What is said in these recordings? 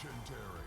Legendary.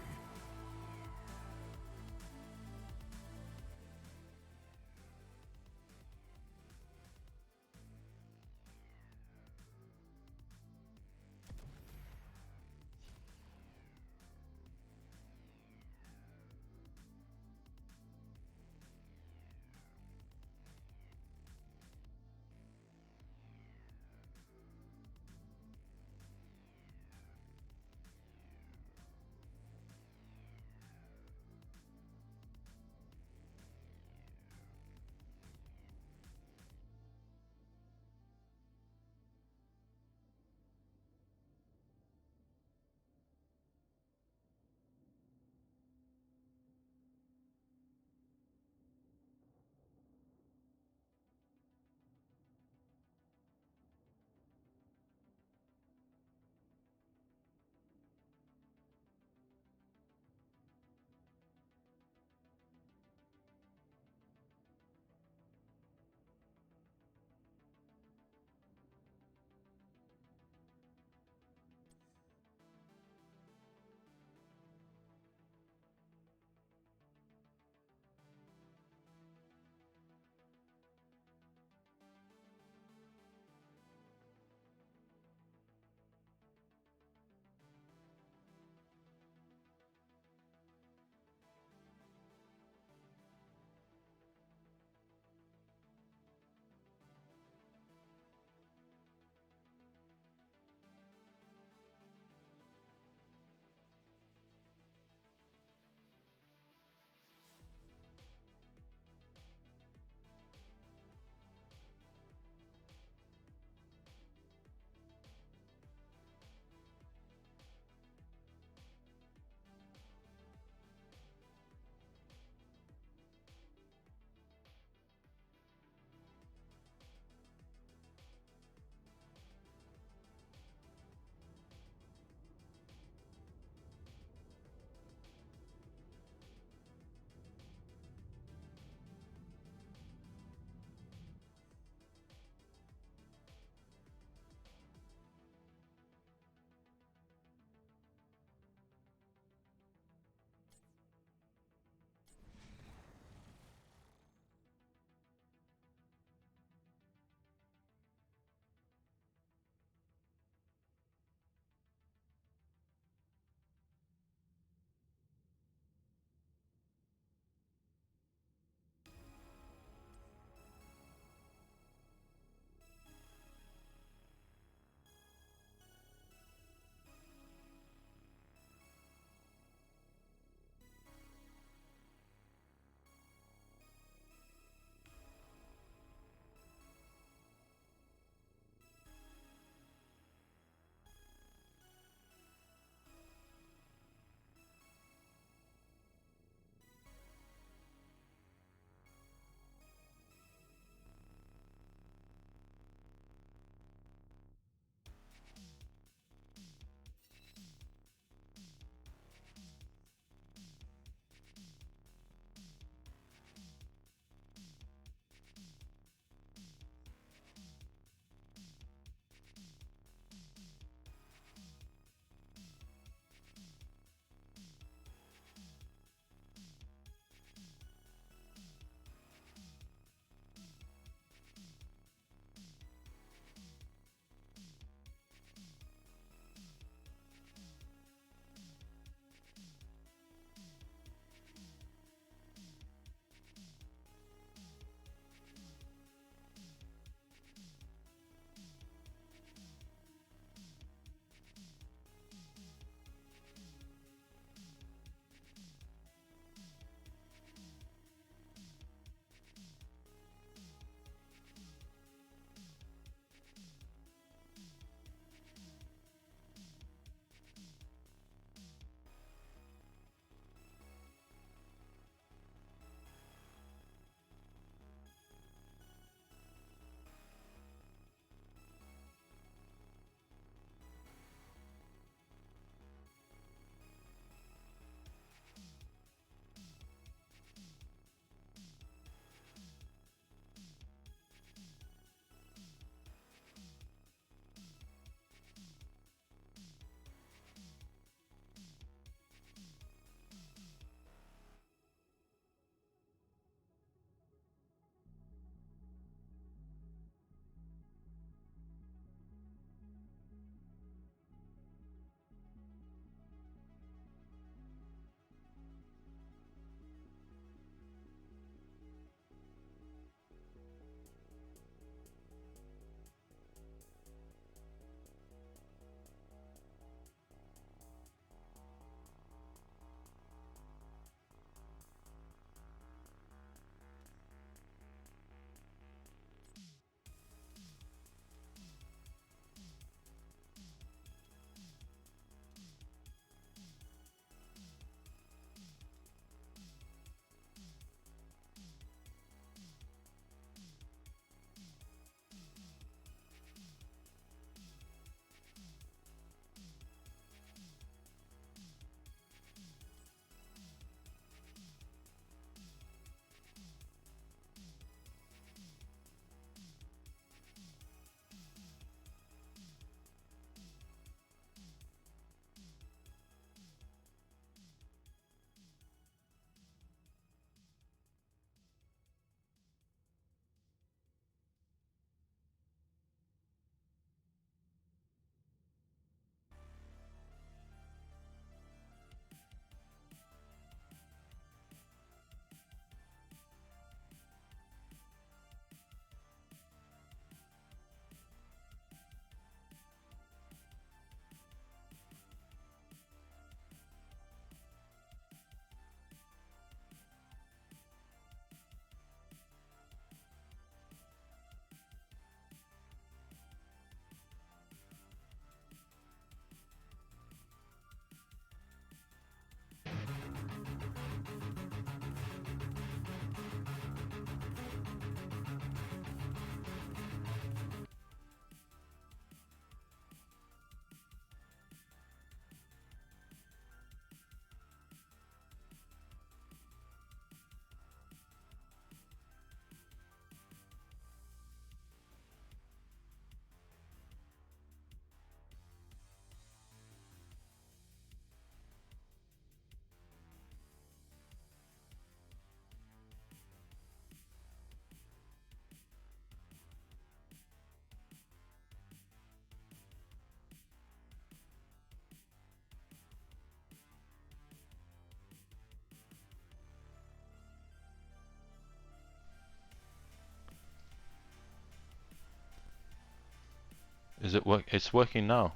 Is it work? It's working now.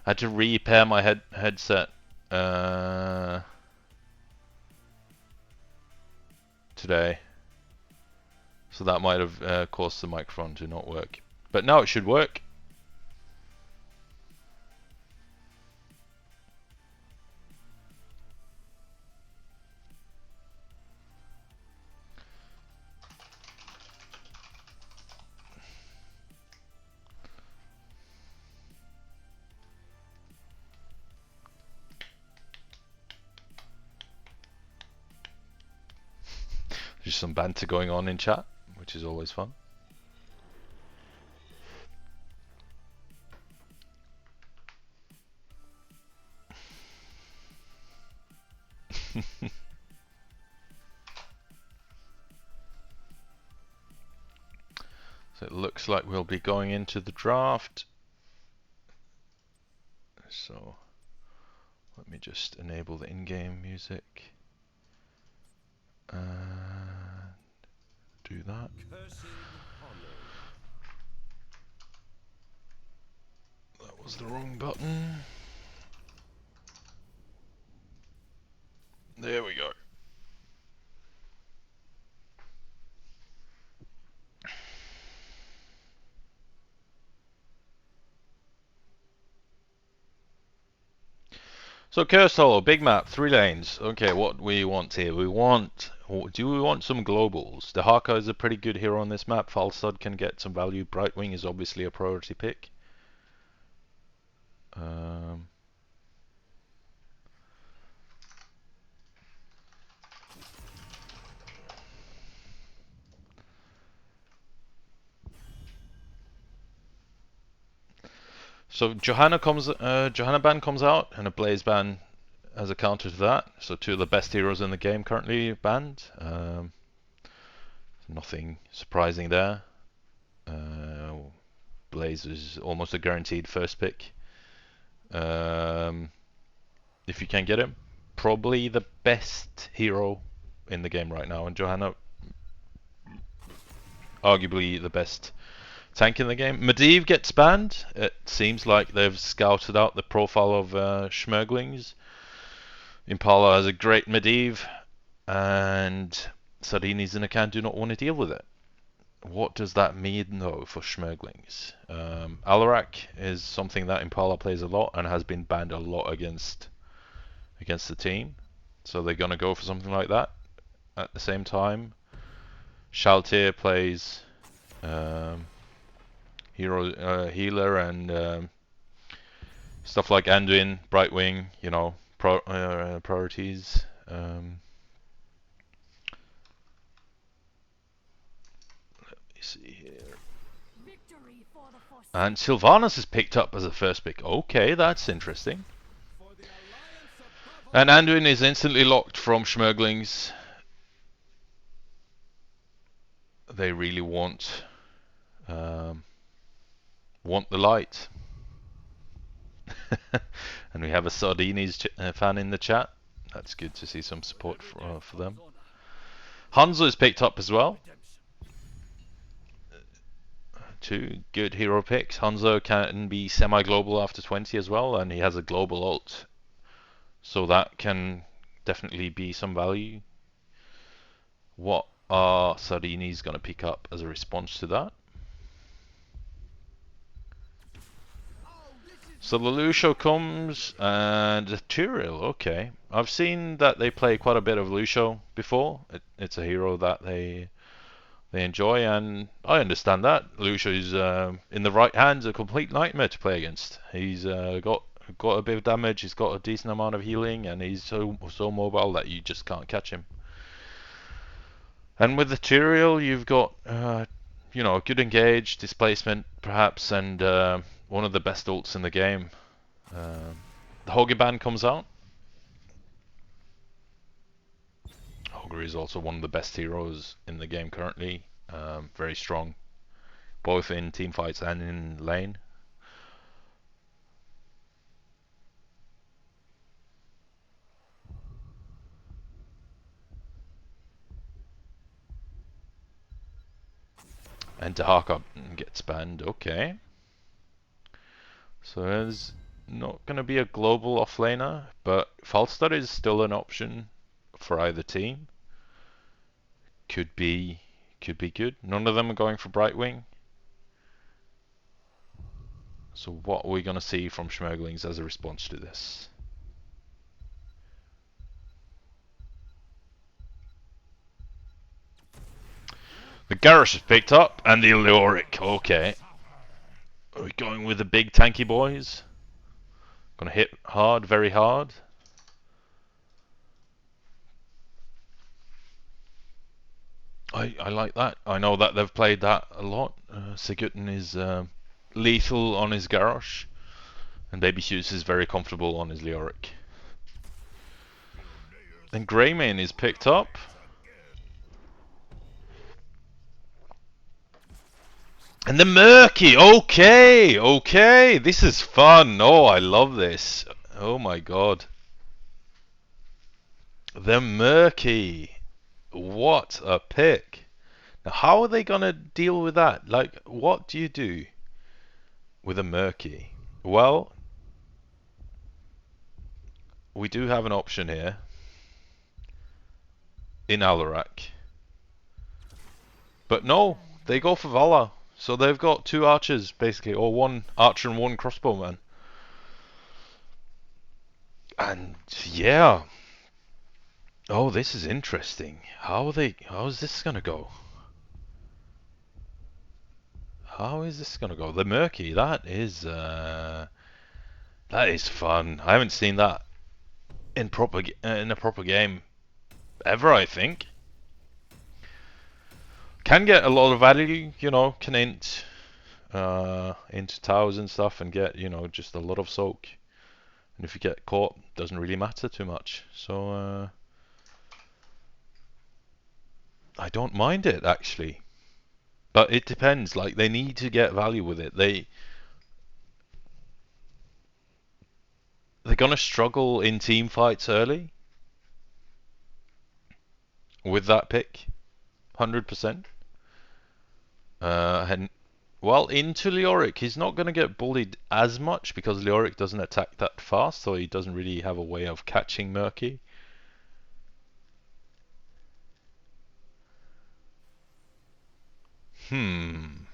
I had to repair my headset today, so that might have caused the microphone to not work. But now it should work. Just some banter going on in chat, which is always fun. So it looks like we'll be going into the draft. So let me just enable the in-game music and do that. That was the wrong button. There we go. So Cursed Hollow, big map, 3 lanes. Okay, what we want here? Do we want some globals? The Haka is a pretty good hero on this map. Falstad can get some value. Brightwing is obviously a priority pick. So Johanna ban comes out, and a Blaze ban as a counter to that. So 2 of the best heroes in the game currently banned. Nothing surprising there. Blaze is almost a guaranteed first pick. If you can get him, probably the best hero in the game right now, and Johanna arguably the best tank in the game. Medivh gets banned. It seems like they've scouted out the profile of Zchmerglings. Impala has a great Medivh, and Sardiinis and Akan do not want to deal with it. What does that mean though for Zchmerglings? Alarak is something that Impala plays a lot and has been banned a lot against the team. So they're gonna go for something like that. At the same time, Shaltir plays healer and stuff like Anduin, Brightwing, you know, priorities. Let me see here. And Sylvanas is picked up as a first pick. Okay, that's interesting. And Anduin is instantly locked from Zchmerglings. They really want the light. And we have a Sardiinis fan in the chat. That's good to see some support for them. Hanzo is picked up as well. 2 good hero picks. Hanzo can be semi-global after 20 as well, and he has a global ult, so that can definitely be some value. What are Sardiinis going to pick up as a response to that? So the Lucio comes, and the Turiel, okay. I've seen that they play quite a bit of Lucio before. It's a hero that they enjoy, and I understand that. Lucio is in the right hands a complete nightmare to play against. He's got a bit of damage, he's got a decent amount of healing, and he's so mobile that you just can't catch him. And with the Turiel, you've got you know, good engage, displacement perhaps, and one of the best ults in the game. The Hogeban comes out. Hoger is also one of the best heroes in the game currently. Very strong, both in team fights and in lane. And Dahaka gets banned, okay. So there's not going to be a global offlaner, but Falstad is still an option for either team. Could be good. None of them are going for Brightwing. So what are we going to see from Zchmerglings as a response to this? The Garrosh is picked up, and the Leoric. Okay. Are we going with the big tanky boys? Gonna hit hard, very hard. I like that. I know that they've played that a lot. Sigurdsson is lethal on his Garrosh, and Baby Hughes is very comfortable on his Leoric. And Greymane is picked up. And the Murky! Okay! Okay! This is fun! Oh, I love this. Oh my god. The Murky! What a pick! Now, how are they gonna deal with that? Like, what do you do with a Murky? Well, we do have an option here in Alarak. But no, they go for Vala. So they've got two archers, basically, or one archer and one crossbowman. And yeah. Oh, this is interesting. How is this gonna go? How is this gonna go? The Murky, that is fun. I haven't seen that in a proper game ever, I think. Can get a lot of value, you know, can int into towers and stuff and get, you know, just a lot of soak. And if you get caught, doesn't really matter too much. So I don't mind it actually. But it depends, like they need to get value with it. They're gonna struggle in team fights early with that pick. 100%. And well, into Leoric, he's not going to get bullied as much because Leoric doesn't attack that fast, so he doesn't really have a way of catching Murky. I'm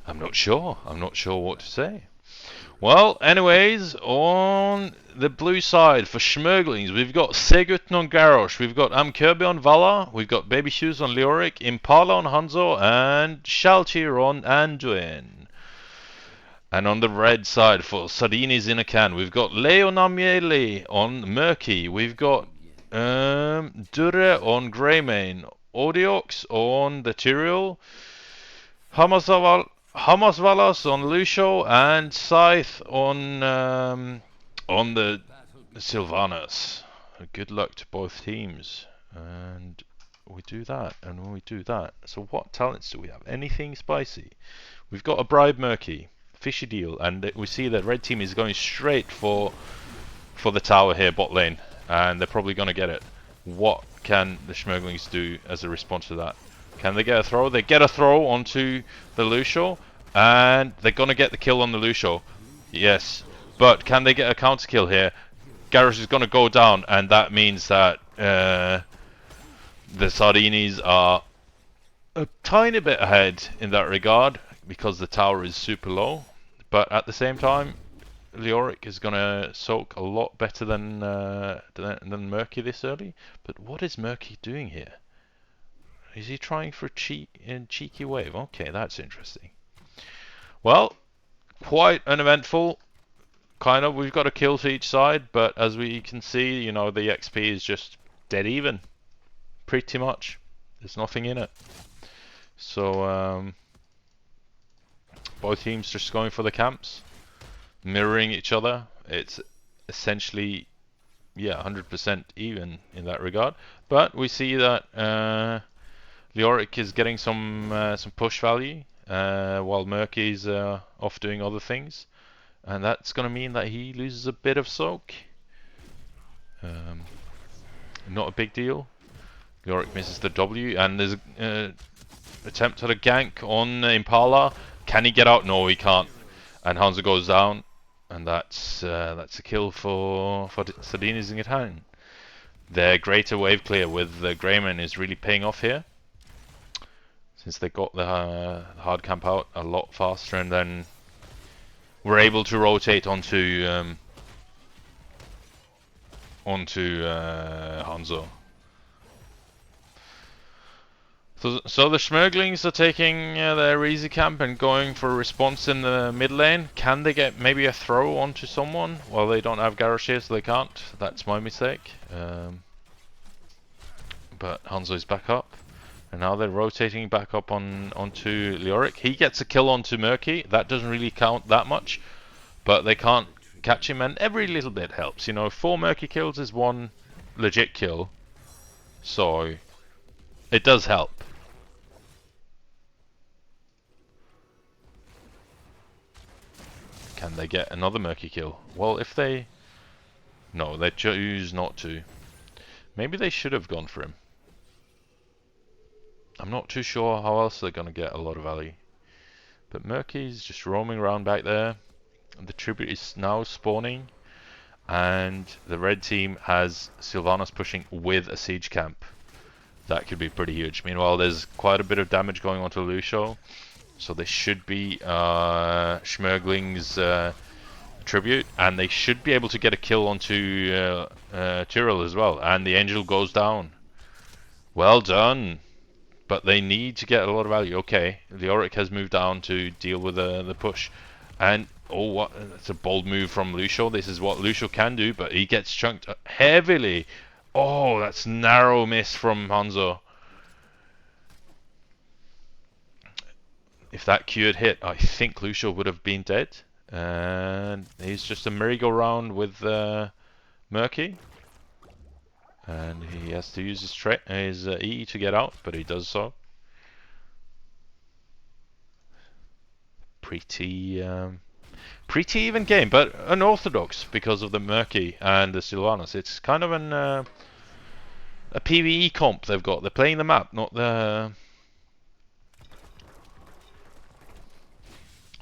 not sure. I'm not sure what to say. Well, anyways, on the blue side for Zchmerglings, we've got Sigurdsson on Garrosh, we've got Kirby on Vala, we've got Baby Shoes on Leoric, Impala on Hanzo, and Shaltir on Anduin. And on the red side for Sardiinis in a can, we've got Leonamiele on Murky, we've got Dure on Greymane, Odiox on the Tyrael, Hamasvalas on Lucio, and Scythe on the Sylvanas. Good luck to both teams. And we do that, and we do that. So what talents do we have? Anything spicy? We've got a Bribe Murky, Fishy Deal, and we see that red team is going straight for the tower here, bot lane, and they're probably going to get it. What can the Zchmerglings do as a response to that? Can they get a throw? They get a throw onto the Lucio, and they're going to get the kill on the Lucio. Yes, but can they get a counter kill here? Garrosh is going to go down, and that means that the Sardiinis are a tiny bit ahead in that regard because the tower is super low. But at the same time, Leoric is going to soak a lot better than Murky this early. But what is Murky doing here? Is he trying for a cheeky wave? Okay, that's interesting. Well, quite uneventful. Kind of, we've got a kill to each side, but as we can see, you know, the XP is just dead even. Pretty much. There's nothing in it. So, both teams just going for the camps, mirroring each other. It's essentially, yeah, 100% even in that regard. But we see that Leoric is getting some push value, while Murky's off doing other things. And that's going to mean that he loses a bit of soak. Not a big deal. Leoric misses the W, and there's an attempt at a gank on Impala. Can he get out? No, he can't. And Hanzo goes down, and that's a kill for Sardiinis in hand. Their greater wave clear with the Greyman is really paying off here, since they got the hard camp out a lot faster, and then we're able to rotate onto Hanzo. So the Zchmerglings are taking their easy camp and going for a response in the mid lane. Can they get maybe a throw onto someone? Well, they don't have Garrosh here, so they can't. That's my mistake. But Hanzo is back up. And now they're rotating back up onto Leoric. He gets a kill onto Murky. That doesn't really count that much. But they can't catch him, and every little bit helps. You know, 4 Murky kills is 1 legit kill. So it does help. Can they get another Murky kill? Well, if they... No, they choose not to. Maybe they should have gone for him. I'm not too sure how else they're going to get a lot of value. But Murky's just roaming around back there. The tribute is now spawning. And the red team has Sylvanas pushing with a siege camp. That could be pretty huge. Meanwhile, there's quite a bit of damage going on to Lucio. So they should be Zchmerglings tribute, and they should be able to get a kill onto Tyrell as well. And the angel goes down. Well done. But they need to get a lot of value. Okay, Leoric has moved down to deal with the push. And, oh, what? That's a bold move from Lucio. This is what Lucio can do, but he gets chunked heavily. Oh, that's narrow miss from Hanzo. If that Q had hit, I think Lucio would have been dead. And he's just a merry-go-round with Murky. And he has to use his E to get out, but he does so. Pretty even game, but unorthodox because of the Murky and the Sylvanas. It's kind of a PvE comp they've got. They're playing the map, not the...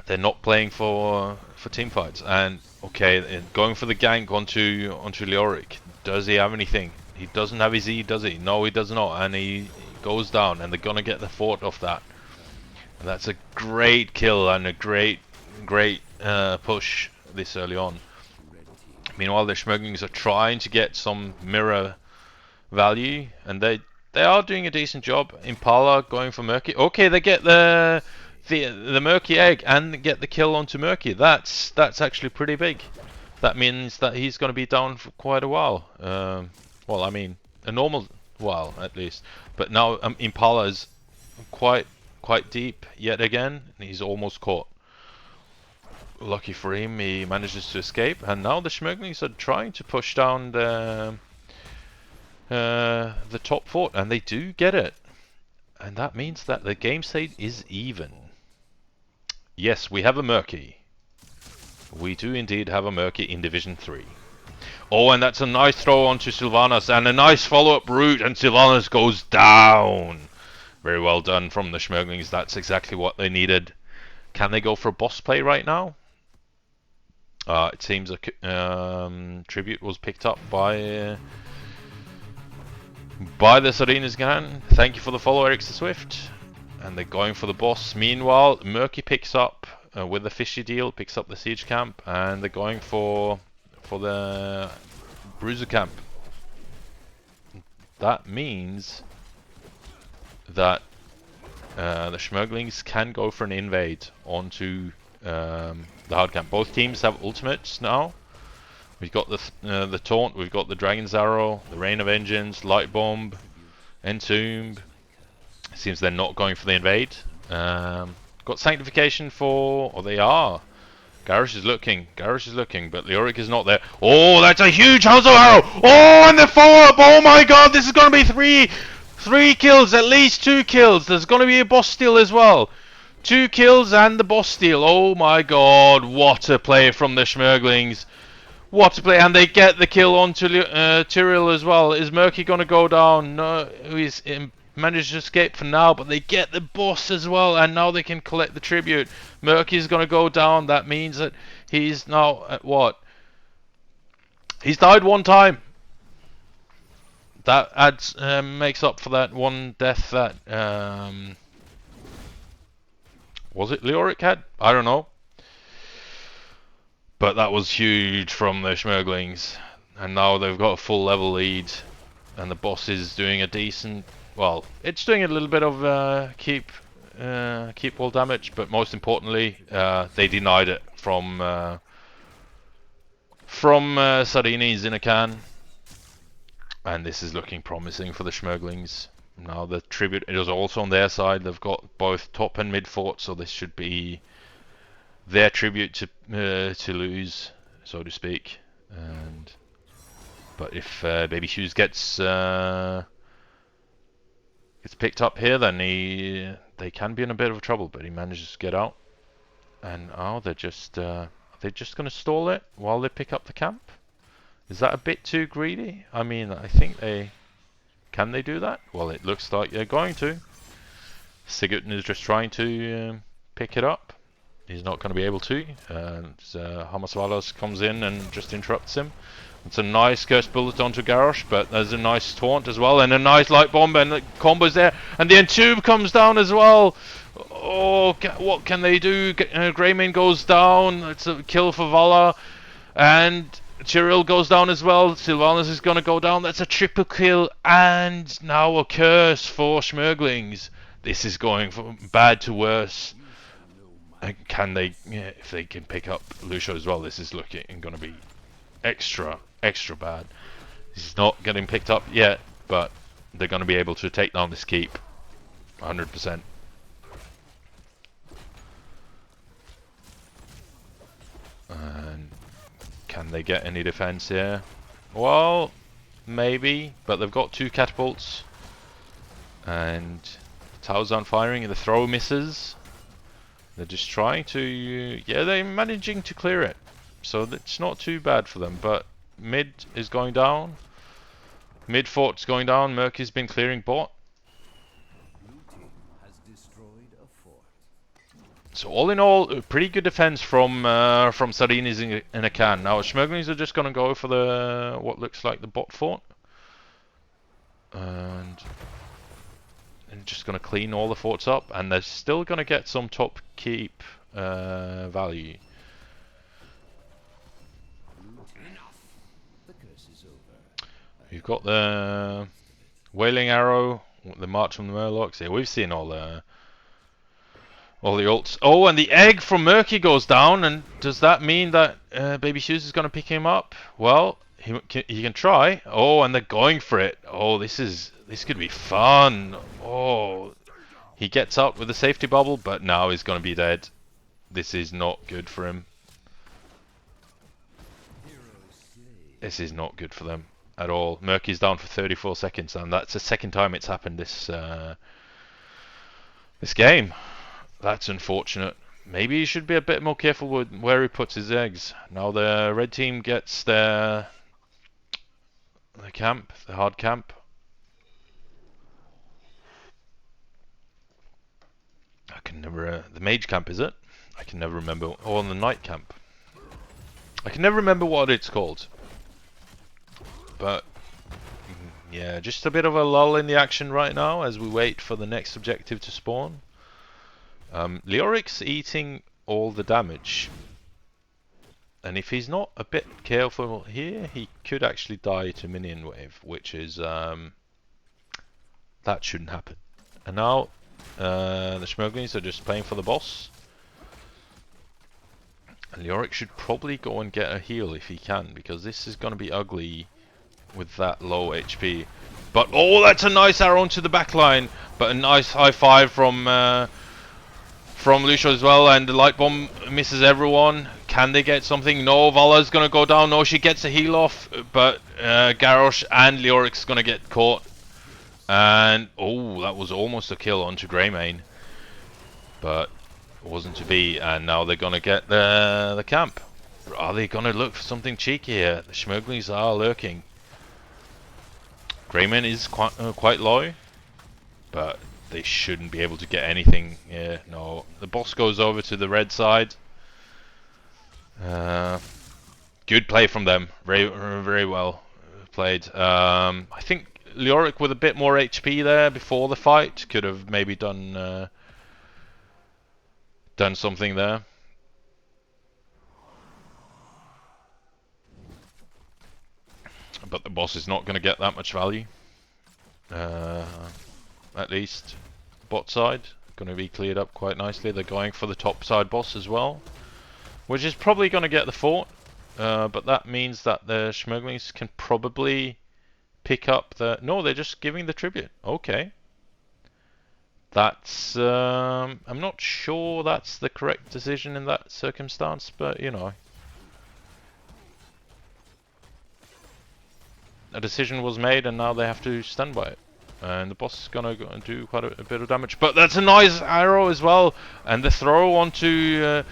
They're not playing for team fights. And okay, going for the gank onto Leoric. Does he have anything? He doesn't have his E, does he? No, he does not. And he goes down, and they're gonna get the fort off that. And that's a great kill and a great push this early on. Meanwhile, the Zchmerglings are trying to get some mirror value, and they are doing a decent job. Impala going for Murky. Okay, they get the Murky egg and get the kill onto Murky. That's actually pretty big. That means that he's going to be down for quite a while. Well, I mean, a normal while at least. But now Impala is quite deep yet again. He's almost caught. Lucky for him, he manages to escape. And now the Zchmerglings are trying to push down the top fort, and they do get it. And that means that the game state is even. Yes, we have a Murky. We do indeed have a Murky in Division 3. Oh, and that's a nice throw onto Sylvanas, and a nice follow-up route, and Sylvanas goes down. Very well done from the Zchmerglings. That's exactly what they needed. Can they go for a boss play right now? It seems a tribute was picked up by the Sardiinis gang. Thank you for the follow, Eric the Swift. And they're going for the boss. Meanwhile, Murky picks up with the fishy deal, picks up the siege camp, and they're going for the bruiser camp. That means that the Zchmerglings can go for an invade onto the hard camp. Both teams have ultimates now. We've got the taunt, we've got the Dragon's Arrow, the Rain of Engines, Light Bomb, Entomb. Seems they're not going for the invade. Got Sanctification for... Oh, they are. Garrosh is looking, but Leoric is not there. Oh, that's a huge Hanzo Arrow! Oh, and the follow-up! Oh my god, this is going to be three kills, at least 2 kills. There's going to be a boss steal as well. 2 kills and the boss steal. Oh my god, what a play from the Zchmerglings. What a play, and they get the kill onto Tyrell as well. Is Murky going to go down? No, manage to escape for now, but they get the boss as well, and now they can collect the tribute. Murky's gonna go down. That means that he's now at what? He's died one time. That adds makes up for that one death that was it Leoric had? I don't know. But that was huge from the Zchmerglings, and now they've got a full level lead, and the boss is doing a decent. Well, it's doing a little bit of keep wall damage, but most importantly, they denied it from Sardiinis in a can, and this is looking promising for the Zchmerglings. Now the tribute is also on their side. They've got both top and mid fort, so this should be their tribute to lose, so to speak. But if Baby Shoes gets picked up here, then they can be in a bit of trouble. But he manages to get out, and they're just going to stall it while they pick up the camp. Is that a bit too greedy? I mean, I think can they do that? Well, it looks like they're going to. Sigurd is just trying to pick it up. He's not going to be able to. Hamasvalos comes in and just interrupts him. It's a nice curse bullet onto Garrosh, but there's a nice taunt as well, and a nice light bomb, and the combo's there, and the Entomb comes down as well. Oh, what can they do? Greymane goes down. It's a kill for Vala, and Chiril goes down as well. Sylvanas is going to go down. That's a triple kill, and now a curse for Zchmerglings. This is going from bad to worse. Can they, if they can pick up Lucio as well, this is looking going to be extra bad. He's not getting picked up yet, but they're going to be able to take down this keep 100%. And can they get any defense here? Well, maybe, but they've got 2 catapults, and Tao's firing, and the throw misses. They're just trying to, yeah, they're managing to clear it, so it's not too bad for them. But mid is going down, mid fort's going down. Murky's been clearing bot. So all in all, a pretty good defense from Sardiinis in a can. Now Zchmerglings are just going to go for the what looks like the bot fort, and just going to clean all the forts up, and they're still going to get some top keep value. We've got the Wailing Arrow, the March from the Murlocs. Yeah, we've seen all the ults. Oh, and the egg from Murky goes down, and does that mean that Baby Shoes is going to pick him up? Well, he can try. Oh, and they're going for it. Oh, this could be fun. Oh, he gets out with the safety bubble, but now he's going to be dead. This is not good for him. This is not good for them at all. Murky's down for 34 seconds, and that's the second time it's happened this game. That's unfortunate. Maybe he should be a bit more careful with where he puts his eggs. Now the red team gets the camp, the hard camp. I can never, the mage camp, is it? I can never remember. Oh, on the night camp. I can never remember what it's called. But yeah, just a bit of a lull in the action right now as we wait for the next objective to spawn. Leoric's eating all the damage, and if he's not a bit careful here, he could actually die to minion wave, which is that shouldn't happen. And now the Zchmerglings are just playing for the boss, and Leoric should probably go and get a heal if he can, because this is going to be ugly with that low HP. But oh, that's a nice arrow into the back line, but a nice high five from Lucio as well, and the light bomb misses everyone. Can they get something? No, Vala's gonna go down. No, she gets a heal off, but Garrosh and Leoric's gonna get caught. And oh, that was almost a kill onto Greymane, but it wasn't to be. And now they're gonna get the camp. Are they gonna look for something cheeky here? The Zchmerglings are lurking. Greymane is quite low, but they shouldn't be able to get anything. Yeah, no. The boss goes over to the red side. Good play from them. Very well played. I think Leoric with a bit more HP there before the fight could have maybe done something there. But the boss is not going to get that much value. At least. Bot side going to be cleared up quite nicely. They're going for the top side boss as well, which is probably going to get the fort. But that means that the Zchmerglings can probably pick up the... No, they're just giving the tribute. Okay. That's... I'm not sure that's the correct decision in that circumstance, but you know. A decision was made and now they have to stand by it. And the boss is gonna go and do quite a bit of damage. But that's a nice arrow as well. And the throw onto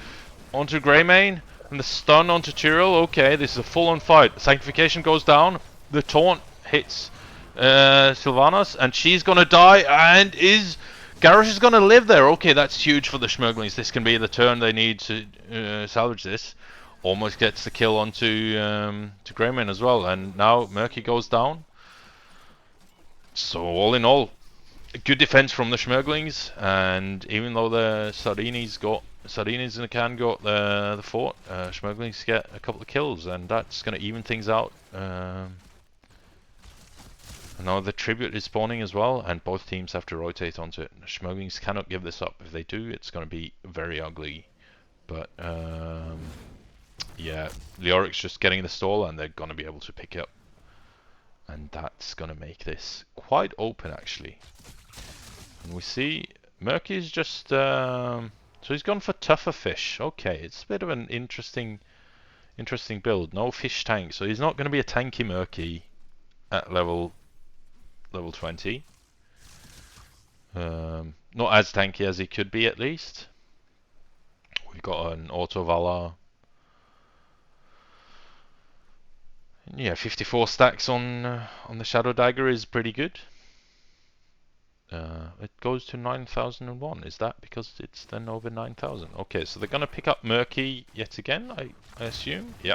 Greymane. And the stun onto Tyrell. Okay, this is a full-on fight. Sanctification goes down. The taunt hits Sylvanas. And she's gonna die. And Garrosh is gonna live there. Okay, that's huge for the Zchmerglings. This can be the turn they need to salvage this. Almost gets the kill onto to Greymane as well. And now Murky goes down. So all in all, a good defense from the Zchmerglings, and even though the Sardiinis in the can got the fort, Zchmerglings get a couple of kills, and that's going to even things out. Now the tribute is spawning as well, and both teams have to rotate onto it. The Zchmerglings cannot give this up. If they do, it's going to be very ugly. But yeah, Leoric's just getting the stall, and they're going to be able to pick it up. And that's going to make this quite open, actually. And we see Murky's just... so he's gone for tougher fish. Okay, it's a bit of an interesting build. No fish tank, so he's not going to be a tanky Murky at level 20. Not as tanky as he could be, at least. We've got an Auto Valar. Yeah, 54 stacks on the Shadow Dagger is pretty good. It goes to 9,001. Is that because it's then over 9,000? Okay, so they're gonna pick up Murky yet again, I assume. Yeah.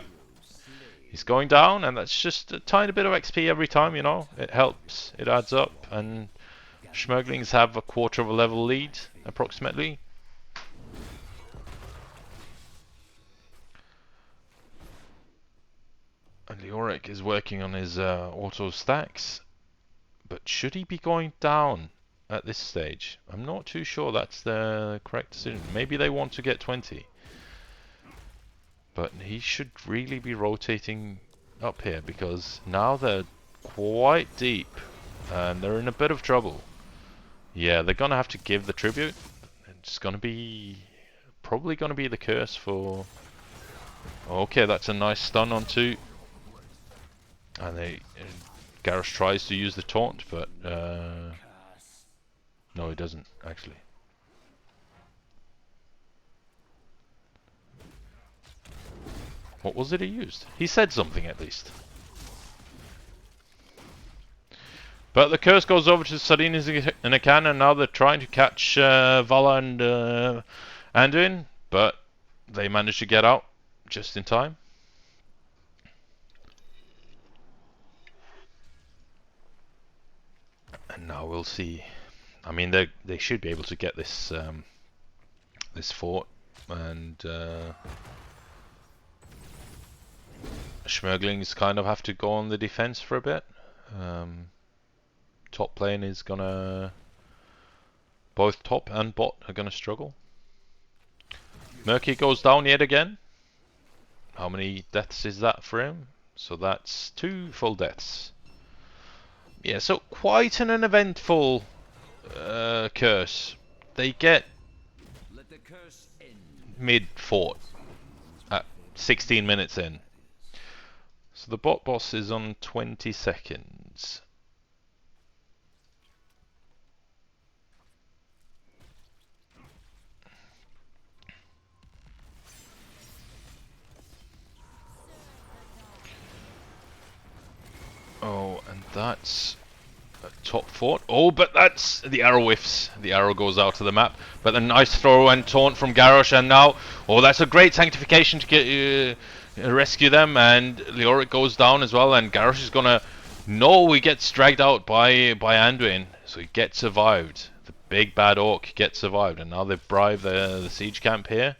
He's going down, and that's just a tiny bit of XP every time, you know. It helps. It adds up, and Zchmerglings have a quarter of a level lead, approximately. And Leoric is working on his auto stacks, but should he be going down at this stage? I'm not too sure that's the correct decision. Maybe they want to get 20, but he should really be rotating up here, because now they're quite deep and they're in a bit of trouble. Yeah, they're gonna have to give the tribute. It's gonna be probably gonna be the curse for... Okay, that's a nice stun onto... And Garrosh tries to use the taunt, but no, he doesn't, actually. What was it he used? He said something, at least. But the curse goes over to Sardiinis in a can, and now they're trying to catch Vala and Anduin, but they manage to get out just in time. And now we'll see. I mean, they should be able to get this this fort, and Zchmerglings kind of have to go on the defense for a bit. Top lane is gonna... Both top and bot are gonna struggle. Murky goes down yet again. How many deaths is that for him? So that's 2 full deaths. Yeah, so quite an eventful curse. They get mid-fort at 16 minutes in. So the bot boss is on 20 seconds. Oh, and that's a top fort. Oh, but that's the arrow whiffs. The arrow goes out to the map. But a nice throw and taunt from Garrosh, and now, oh, that's a great sanctification to get rescue them. And Leoric goes down as well, and Garrosh is gonna. No, he gets dragged out by Anduin, so he gets survived. The big bad orc gets survived, and now they've bribed the siege camp here.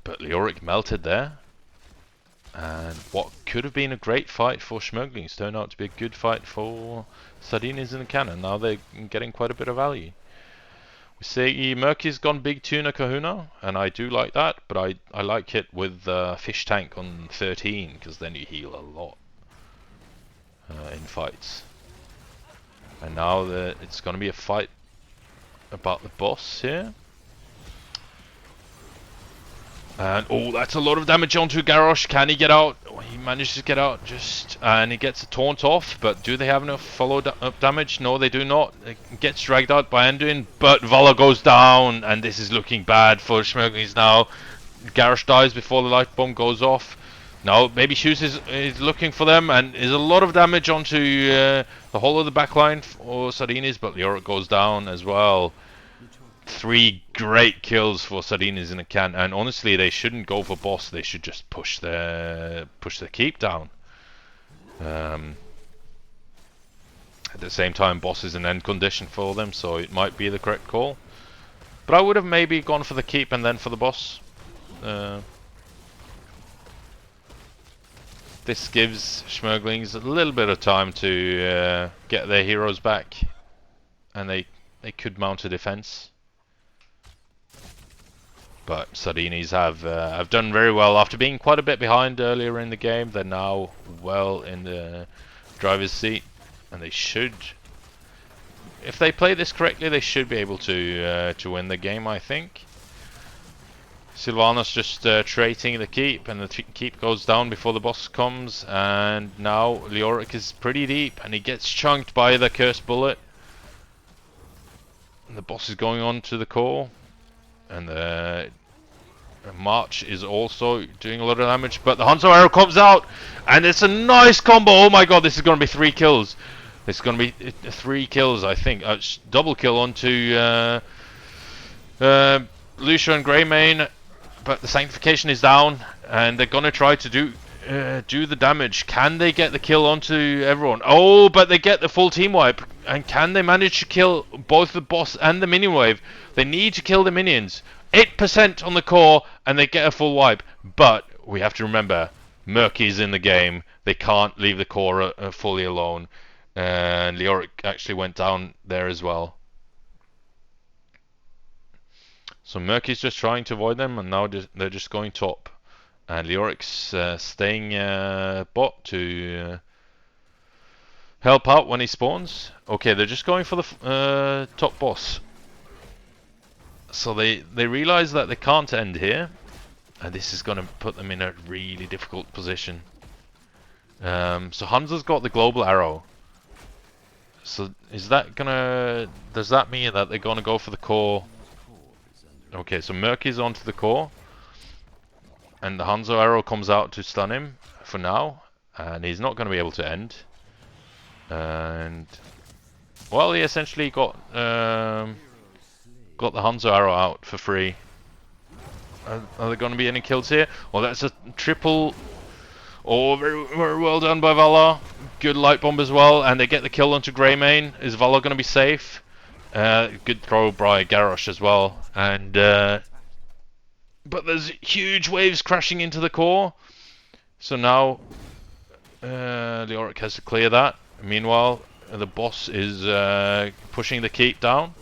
But Leoric melted there. And what could have been a great fight for Zchmerglings turned out to be a good fight for Sardiinis in the cannon. Now they're getting quite a bit of value. We see Murky's gone big tuna kahuna, and I do like that, but I like it with fish tank on 13, because then you heal a lot in fights. And now it's going to be a fight about the boss here. And oh, that's a lot of damage onto Garrosh. Can he get out? Oh, he manages to get out and he gets a taunt off. But do they have enough follow-up damage? No, they do not. It gets dragged out by Anduin, but Vala goes down, and this is looking bad for Zchmerglings now. Garrosh dies before the light bomb goes off. Now, Baby Shoes is looking for them, and there's a lot of damage onto the whole of the backline for Sardiinis, but Leoric goes down as well. 3 great kills for Sardiinis in a can, and honestly, they shouldn't go for boss. They should just push the keep down. At the same time, boss is an end condition for them, so it might be the correct call. But I would have maybe gone for the keep and then for the boss. This gives Zchmerglings a little bit of time to get their heroes back, and they could mount a defense. But Sardiinis have done very well after being quite a bit behind earlier in the game. They're now well in the driver's seat, and they should, if they play this correctly, they should be able to win the game, I think. Sylvanas just trading the keep, and the keep goes down before the boss comes, and now Leoric is pretty deep, and he gets chunked by the cursed bullet. And the boss is going on to the core. And the March is also doing a lot of damage, but the Hanzo arrow comes out, and it's a nice combo. Oh my god, this is going to be 3 kills. It's going to be 3 kills, I think. Double kill onto Lucia and Greymane, but the sanctification is down, and they're going to try to do the damage. Can they get the kill onto everyone? Oh, but they get the full team wipe. And can they manage to kill both the boss and the minion wave? They need to kill the minions. 8% on the core, and they get a full wipe. But we have to remember, Murky's in the game. They can't leave the core fully alone. And Leoric actually went down there as well. So Murky's just trying to avoid them, and now they're just going top. And Leoric's staying bot to help out when he spawns. Okay, they're just going for the top boss. So they realize that they can't end here, and this is going to put them in a really difficult position. So Hanzo's got the global arrow. So is that gonna? Does that mean that they're gonna go for the core? Okay, so Murky's onto the core, and the Hanzo arrow comes out to stun him for now, and he's not going to be able to end. And well, he essentially got the Hanzo arrow out for free. Are there going to be any kills here? Well, that's a triple. Oh, very, very well done by Vala. Good light bomb as well, and they get the kill onto Greymane. Is Vala going to be safe? Good throw by Garrosh as well, and but there's huge waves crashing into the core. So now Leoric has to clear that. Meanwhile, the boss is pushing the keep down,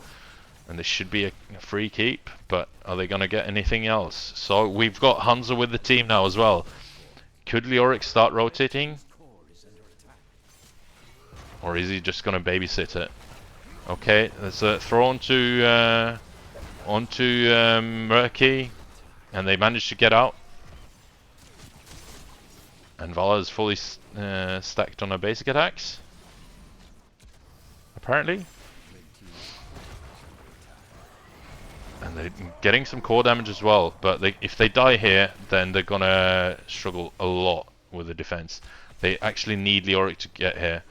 and this should be a free keep, but are they going to get anything else? So we've got Hanzo with the team now as well. Could Leoric start rotating? Or is he just going to babysit it? Okay, there's a throw onto Murky, and they manage to get out. And Vala is fully stacked on her basic attacks, apparently. And they're getting some core damage as well, but if they die here, then they're gonna struggle a lot with the defense. They actually need Leoric to get here.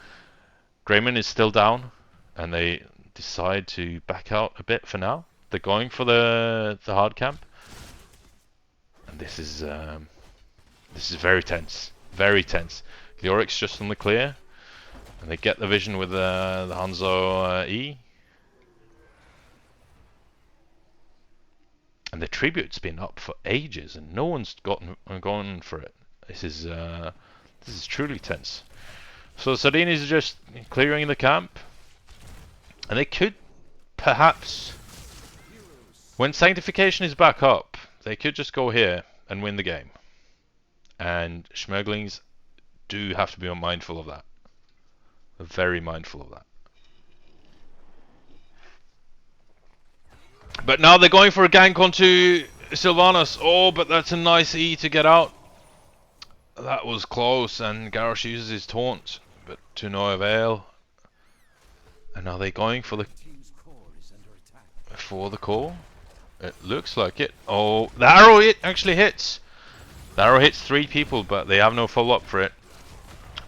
Greyman is still down, and they decide to back out a bit for now. They're going for the hard camp, and this is very tense, very tense. Leoric's just on the clear, and they get the vision with the Hanzo E. And the tribute's been up for ages, and no one's gone for it. This is truly tense. So Sardiinis are just clearing the camp, and they could perhaps, when Sanctification is back up, they could just go here and win the game. And Zchmerglings do have to be mindful of that. Very mindful of that. But now they're going for a gank onto Sylvanas. Oh, but that's a nice E to get out. That was close, and Garrosh uses his taunt, but to no avail. And are they going for the core? It looks like it. Oh, the arrow actually hits. The arrow hits 3 people, but they have no follow-up for it.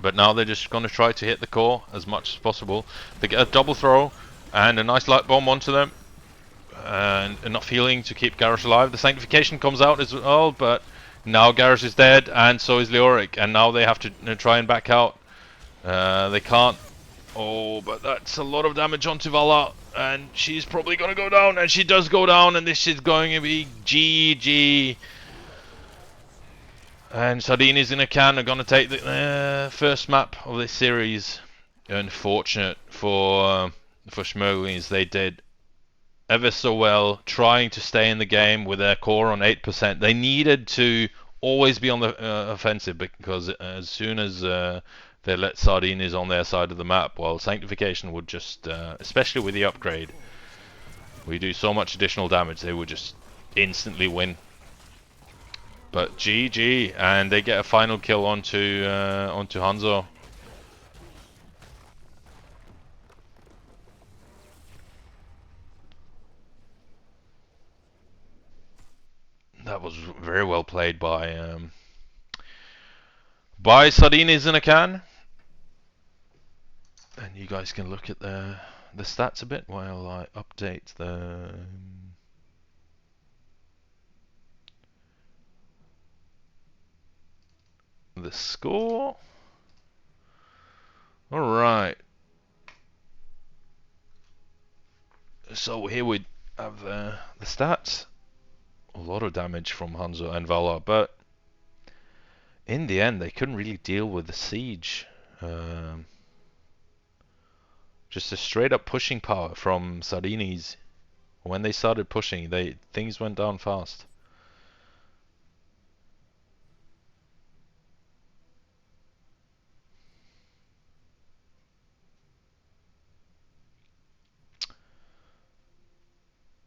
But now they're just going to try to hit the core as much as possible. They get a double throw and a nice light bomb onto them. And enough healing to keep Garrosh alive. The Sanctification comes out as well, but now Garrosh is dead, and so is Leoric. And now they have to try and back out. They can't. Oh, but that's a lot of damage onto Vala, and she's probably going to go down, and she does go down, and this is going to be GG. And Sardiinis in a can are going to take the first map of this series. Unfortunate for Zchmerglings. They did ever so well trying to stay in the game with their core on 8%. They needed to always be on the offensive, because as soon as they let Sardiinis on their side of the map, well, Sanctification would just, especially with the upgrade, we do so much additional damage, they would just instantly win. But GG, and they get a final kill onto Hanzo. That was very well played by Sardiinis in a can. And you guys can look at the stats a bit while I update the score. Alright. So here we have the stats. A lot of damage from Hanzo and Vala, but in the end they couldn't really deal with the siege. Just a straight up pushing power from Sardiinis. When they started pushing, things went down fast.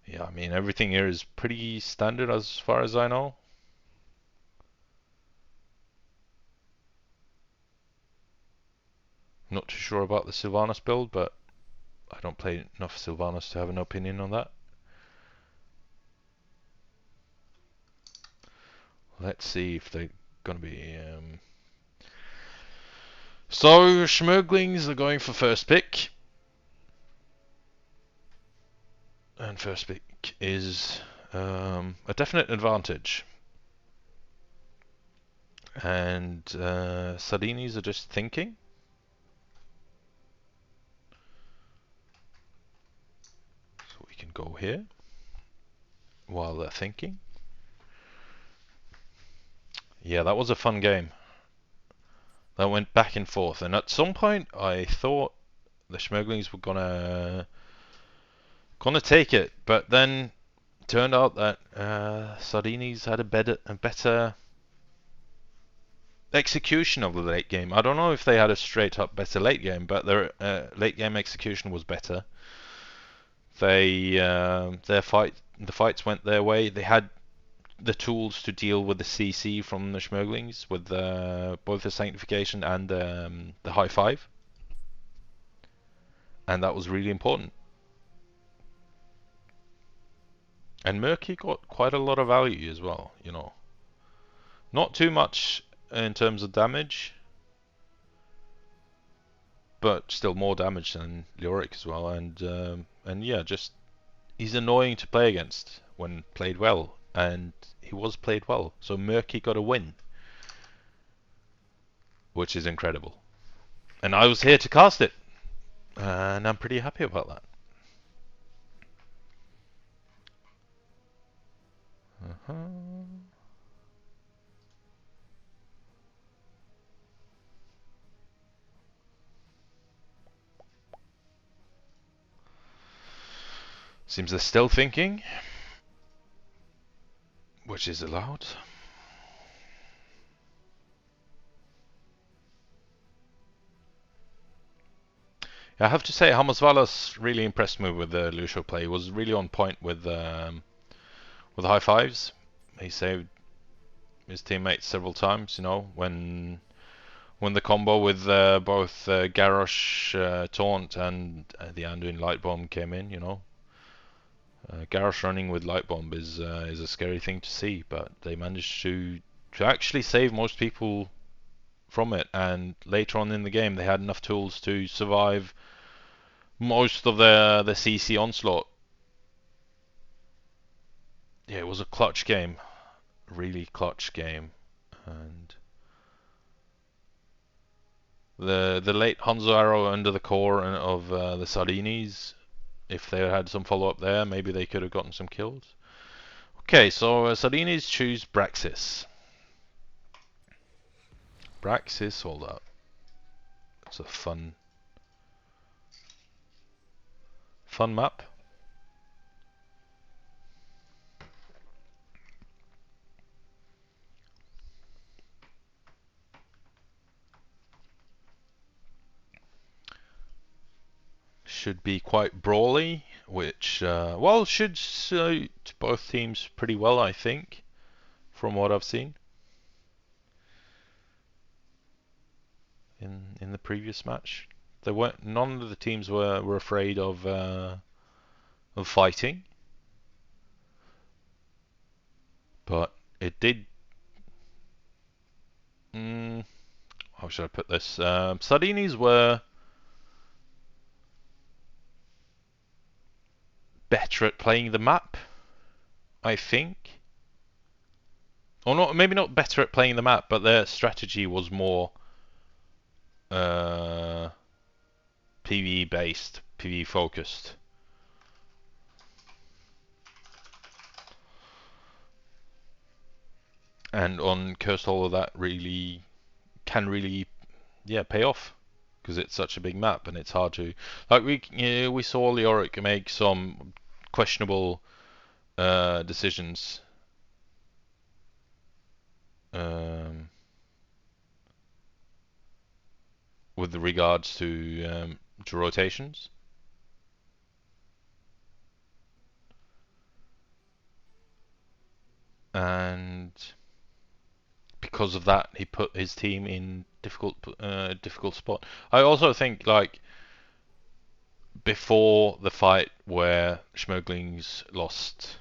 Yeah, I mean, everything here is pretty standard as far as I know. Not too sure about the Sylvanas build, but I don't play enough Sylvanas to have an opinion on that. Let's see if they're gonna be. So Zchmerglings are going for first pick, and first pick is a definite advantage. And Sardiinis are just thinking. So we can go here while they're thinking. Yeah, that was a fun game. That went back and forth, and at some point I thought the Zchmerglings were gonna take it, but then turned out that Sardiinis had a better execution of the late game. I don't know if they had a straight up better late game, but their late game execution was better. The fights went their way. They had the tools to deal with the CC from the Zchmerglings, with both the Sanctification and the high 5, and that was really important. And Murky got quite a lot of value as well, you know. Not too much in terms of damage, but still more damage than Leoric as well. And yeah, just he's annoying to play against when played well, and he was played well. So Murky got a win, which is incredible. And I was here to cast it, and I'm pretty happy about that. Uh-huh. Seems they're still thinking, which is allowed. I have to say, Hamasvalas really impressed me with the Lucio play. He was really on point with high fives. He saved his teammates several times. You know, when the combo with both Garrosh taunt and the Anduin light bomb came in. You know, Garrosh running with light bomb is a scary thing to see, but they managed to actually save most people from it. And later on in the game, they had enough tools to survive most of the CC onslaught. Yeah, it was a clutch game, really clutch game, and the late Hanzo arrow under the core of the Sardiinis. If they had some follow up there, maybe they could have gotten some kills. Okay, so Sardiinis choose Braxis. Braxis, hold up. It's a fun map. Should be quite brawly, which well should suit both teams pretty well, I think, from what I've seen in the previous match. There weren't none of the teams were afraid of fighting, but it did. How should I put this? Sardinis were better at playing the map, I think. Or not, maybe not better at playing the map, but their strategy was more uh, PvE based, PvE focused. And on Cursed Hollow, that really can really, yeah, pay off because it's such a big map and it's hard to like we saw Leoric make some questionable decisions um, with regards to rotations, and because of that, he put his team in difficult spot. I also think like before the fight where Zchmerglings lost,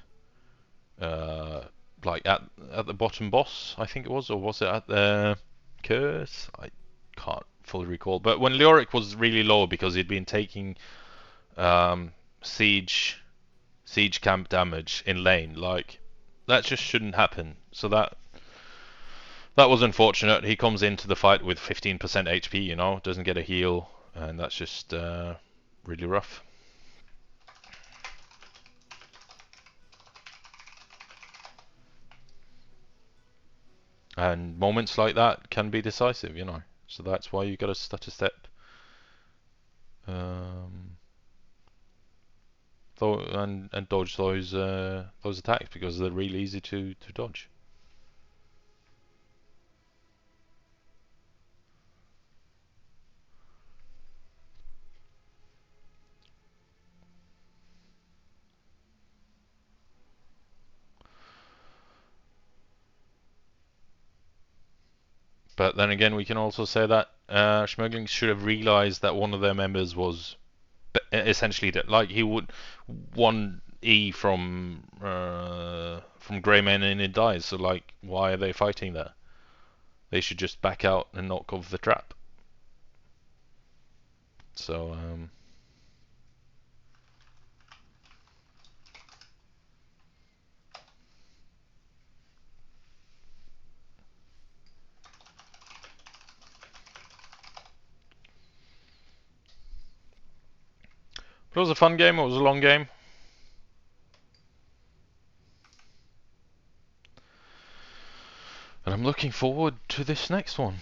uh, like at the bottom boss, I think it was, or was it at the curse? I can't fully recall. But when Leoric was really low because he'd been taking um, siege camp damage in lane, like that just shouldn't happen. So that was unfortunate. He comes into the fight with 15% HP, you know, doesn't get a heal, and that's just really rough. And moments like that can be decisive, you know. So that's why you got to stutter step, um, and dodge those attacks because they're really easy to dodge. But then again, we can also say that Schmerglings should have realized that one of their members was essentially that, like he would 1E from Greyman and it dies. So like, why are they fighting there? They should just back out and not cover the trap. So, but it was a fun game. It was a long game. And I'm looking forward to this next one.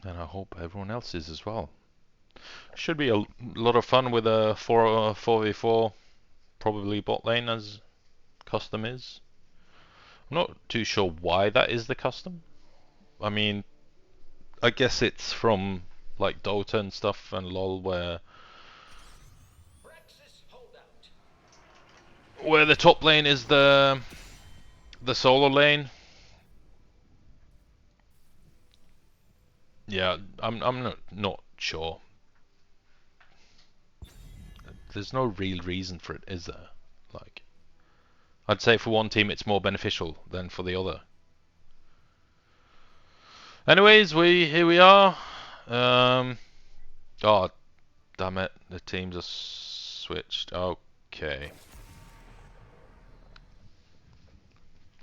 And I hope everyone else is as well. Should be a lot of fun with a 4v4, probably bot lane as custom is. I'm not too sure why that is the custom. I mean, I guess it's from like Dota and stuff and LoL where the top lane is the solo lane. Yeah, I'm not sure. There's no real reason for it, is there? Like, I'd say for one team it's more beneficial than for the other. Anyways, here we are. Oh, damn it, the teams are switched. Okay.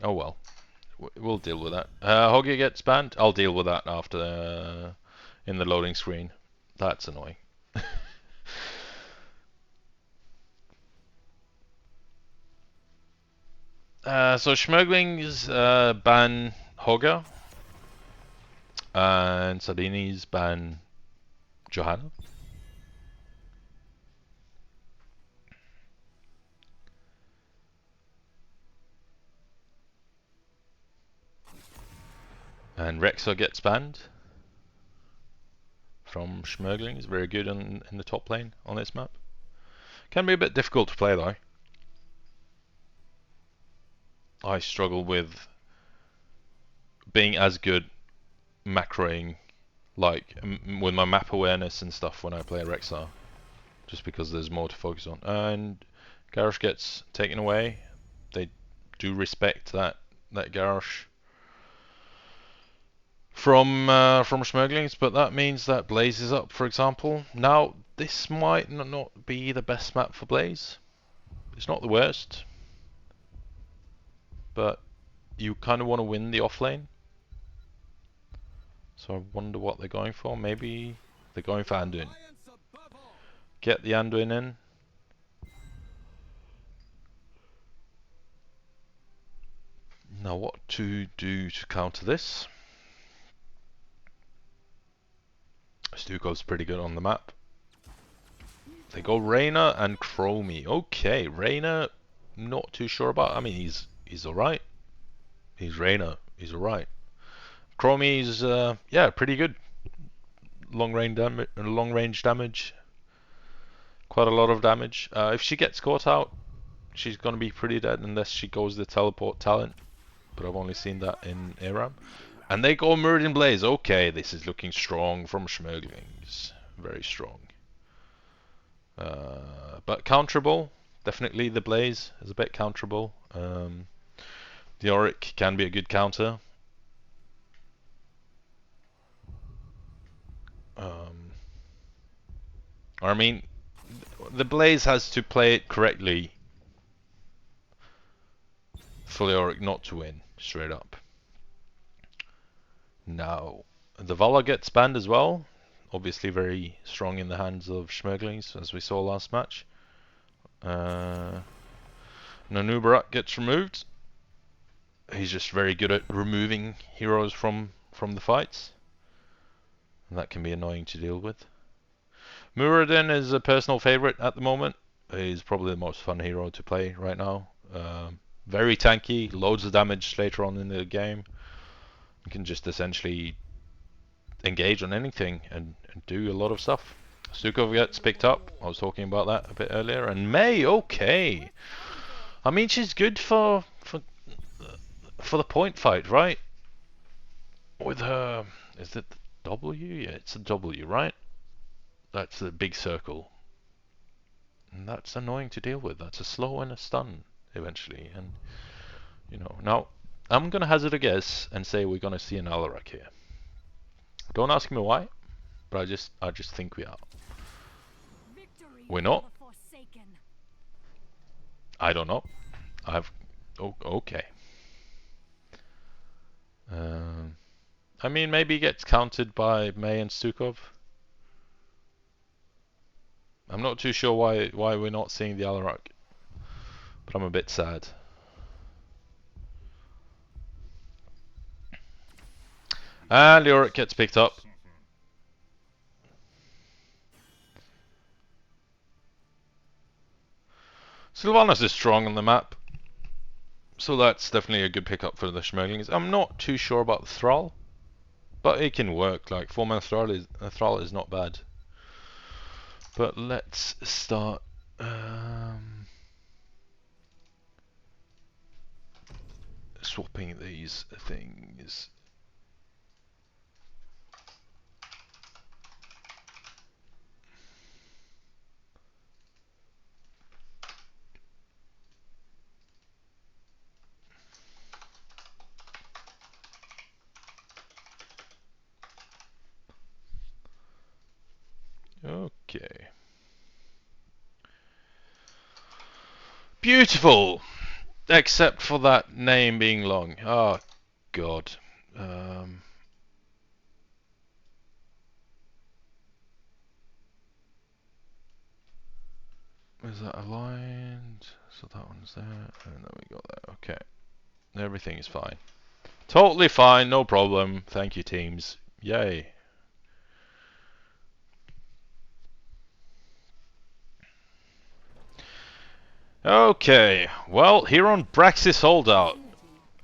Oh well, we'll deal with that. Hoggy gets banned. I'll deal with that after in the loading screen. That's annoying. So Zchmerglings ban Hogger, and Sardiinis ban Johanna. And Rexer gets banned from Zchmerglings. Very good in the top lane on this map. Can be a bit difficult to play though. I struggle with being as good macroing, like with my map awareness and stuff when I play Rexar, just because there's more to focus on. And Garrosh gets taken away. They do respect that Garrosh from Zchmerglings, but that means that Blaze is up, for example. Now, this might not be the best map for Blaze. It's not the worst, but you kind of want to win the offlane. So I wonder what they're going for. Maybe they're going for Anduin. Get the Anduin in. Now what to do to counter this? Stuko's pretty good on the map. They go Reyna and Chromie. Okay, Reyna, not too sure about. I mean, he's alright. He's Reyna. He's alright. Chromie's yeah, pretty good. Long range damage. Quite a lot of damage. If she gets caught out, she's gonna be pretty dead unless she goes the teleport talent. But I've only seen that in ARAM. And they go Meridian Blaze. Okay, this is looking strong from Zchmerglings. Very strong. But counterable. Definitely the Blaze is a bit counterable. The Auric can be a good counter. I mean, the Blaze has to play it correctly for the Auric not to win, straight up. Now, the Vala gets banned as well. Obviously very strong in the hands of Zchmerglings, as we saw last match. Nanubarak gets removed. He's just very good at removing heroes from the fights. And that can be annoying to deal with. Muradin is a personal favorite at the moment. He's probably the most fun hero to play right now. Very tanky, loads of damage later on in the game. You can just essentially engage on anything and do a lot of stuff. Stukov gets picked up. I was talking about that a bit earlier. And May, okay. I mean, she's good for the point fight, right? With her, is it the W? Yeah, it's a W, right? That's the big circle. And that's annoying to deal with. That's a slow and a stun. eventually. And you know, now I'm gonna hazard a guess and say we're gonna see an Alarak here. Don't ask me why, but I just think we are. We're not. I don't know. I've. Oh, okay. I mean, maybe he gets counted by May and Stukov. I'm not too sure why we're not seeing the Alarak, but I'm a bit sad. And Leoric gets picked up. Sylvanas is strong on the map, so that's definitely a good pickup for the Zchmerglings. I'm not too sure about the Thrall, but it can work. Like 4-man Thrall is not bad. But let's start. Swapping these things. Okay. Beautiful! Except for that name being long. Oh, God. Is that aligned? So that one's there, and then we got that. Okay. Everything is fine. Totally fine, no problem. Thank you, teams. Yay. Okay, well, here on Braxis Holdout,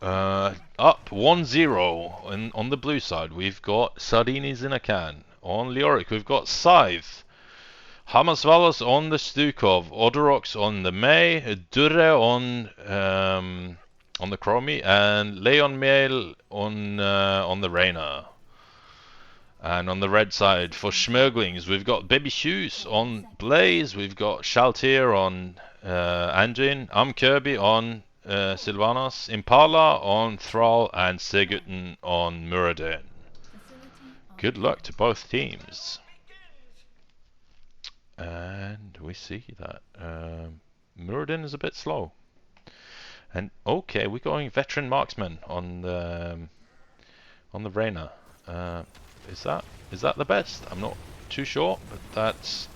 up 1-0 on the blue side, we've got Sardiinis in a can. On Leoric, we've got Scythe. Hamasvalas on the Stukov, Odorox on the May, Durre on the Chromie, and Leon Mail on the Reyna. And on the red side, for Zchmerglings, we've got Baby Shoes on Blaze, we've got Shaltir on Anduin, Kirby on Sylvanas, Impala on Thrall, and Sigurdsson on Muradin. Good luck to both teams. And we see that Muradin is a bit slow. And okay, we're going veteran marksman on the Reyna. Is that the best? I'm not too sure, but that's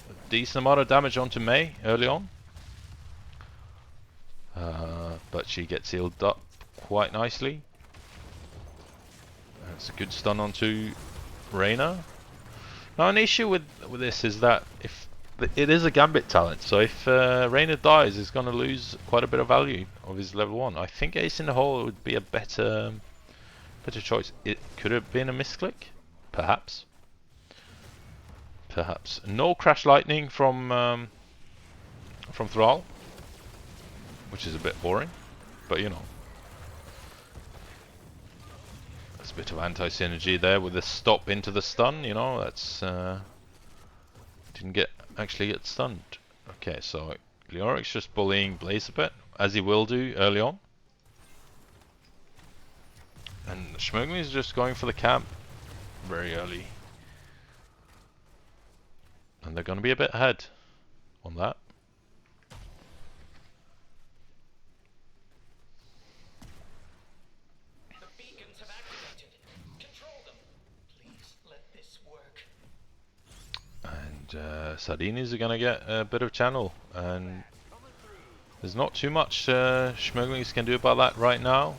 a decent amount of damage onto May early on. But she gets healed up quite nicely. That's a good stun onto Reyna. Now an issue with this is that if it is a Gambit talent, so if Reyna dies, he's going to lose quite a bit of value of his level 1. I think Ace in the Hole would be a better choice. It could have been a misclick, perhaps. No Crash Lightning from Thrall, which is a bit boring, but you know. There's a bit of anti-synergy there with the stop into the stun, you know, that's didn't actually get stunned. Okay, so Leoric's just bullying Blaze a bit, as he will do early on. And Zchmerglings is just going for the camp very early. And they're going to be a bit ahead on that. The beacons have activated. Control them. Please let this work. And Sardiinis are going to get a bit of channel. And there's not too much Zchmerglings can do about that right now.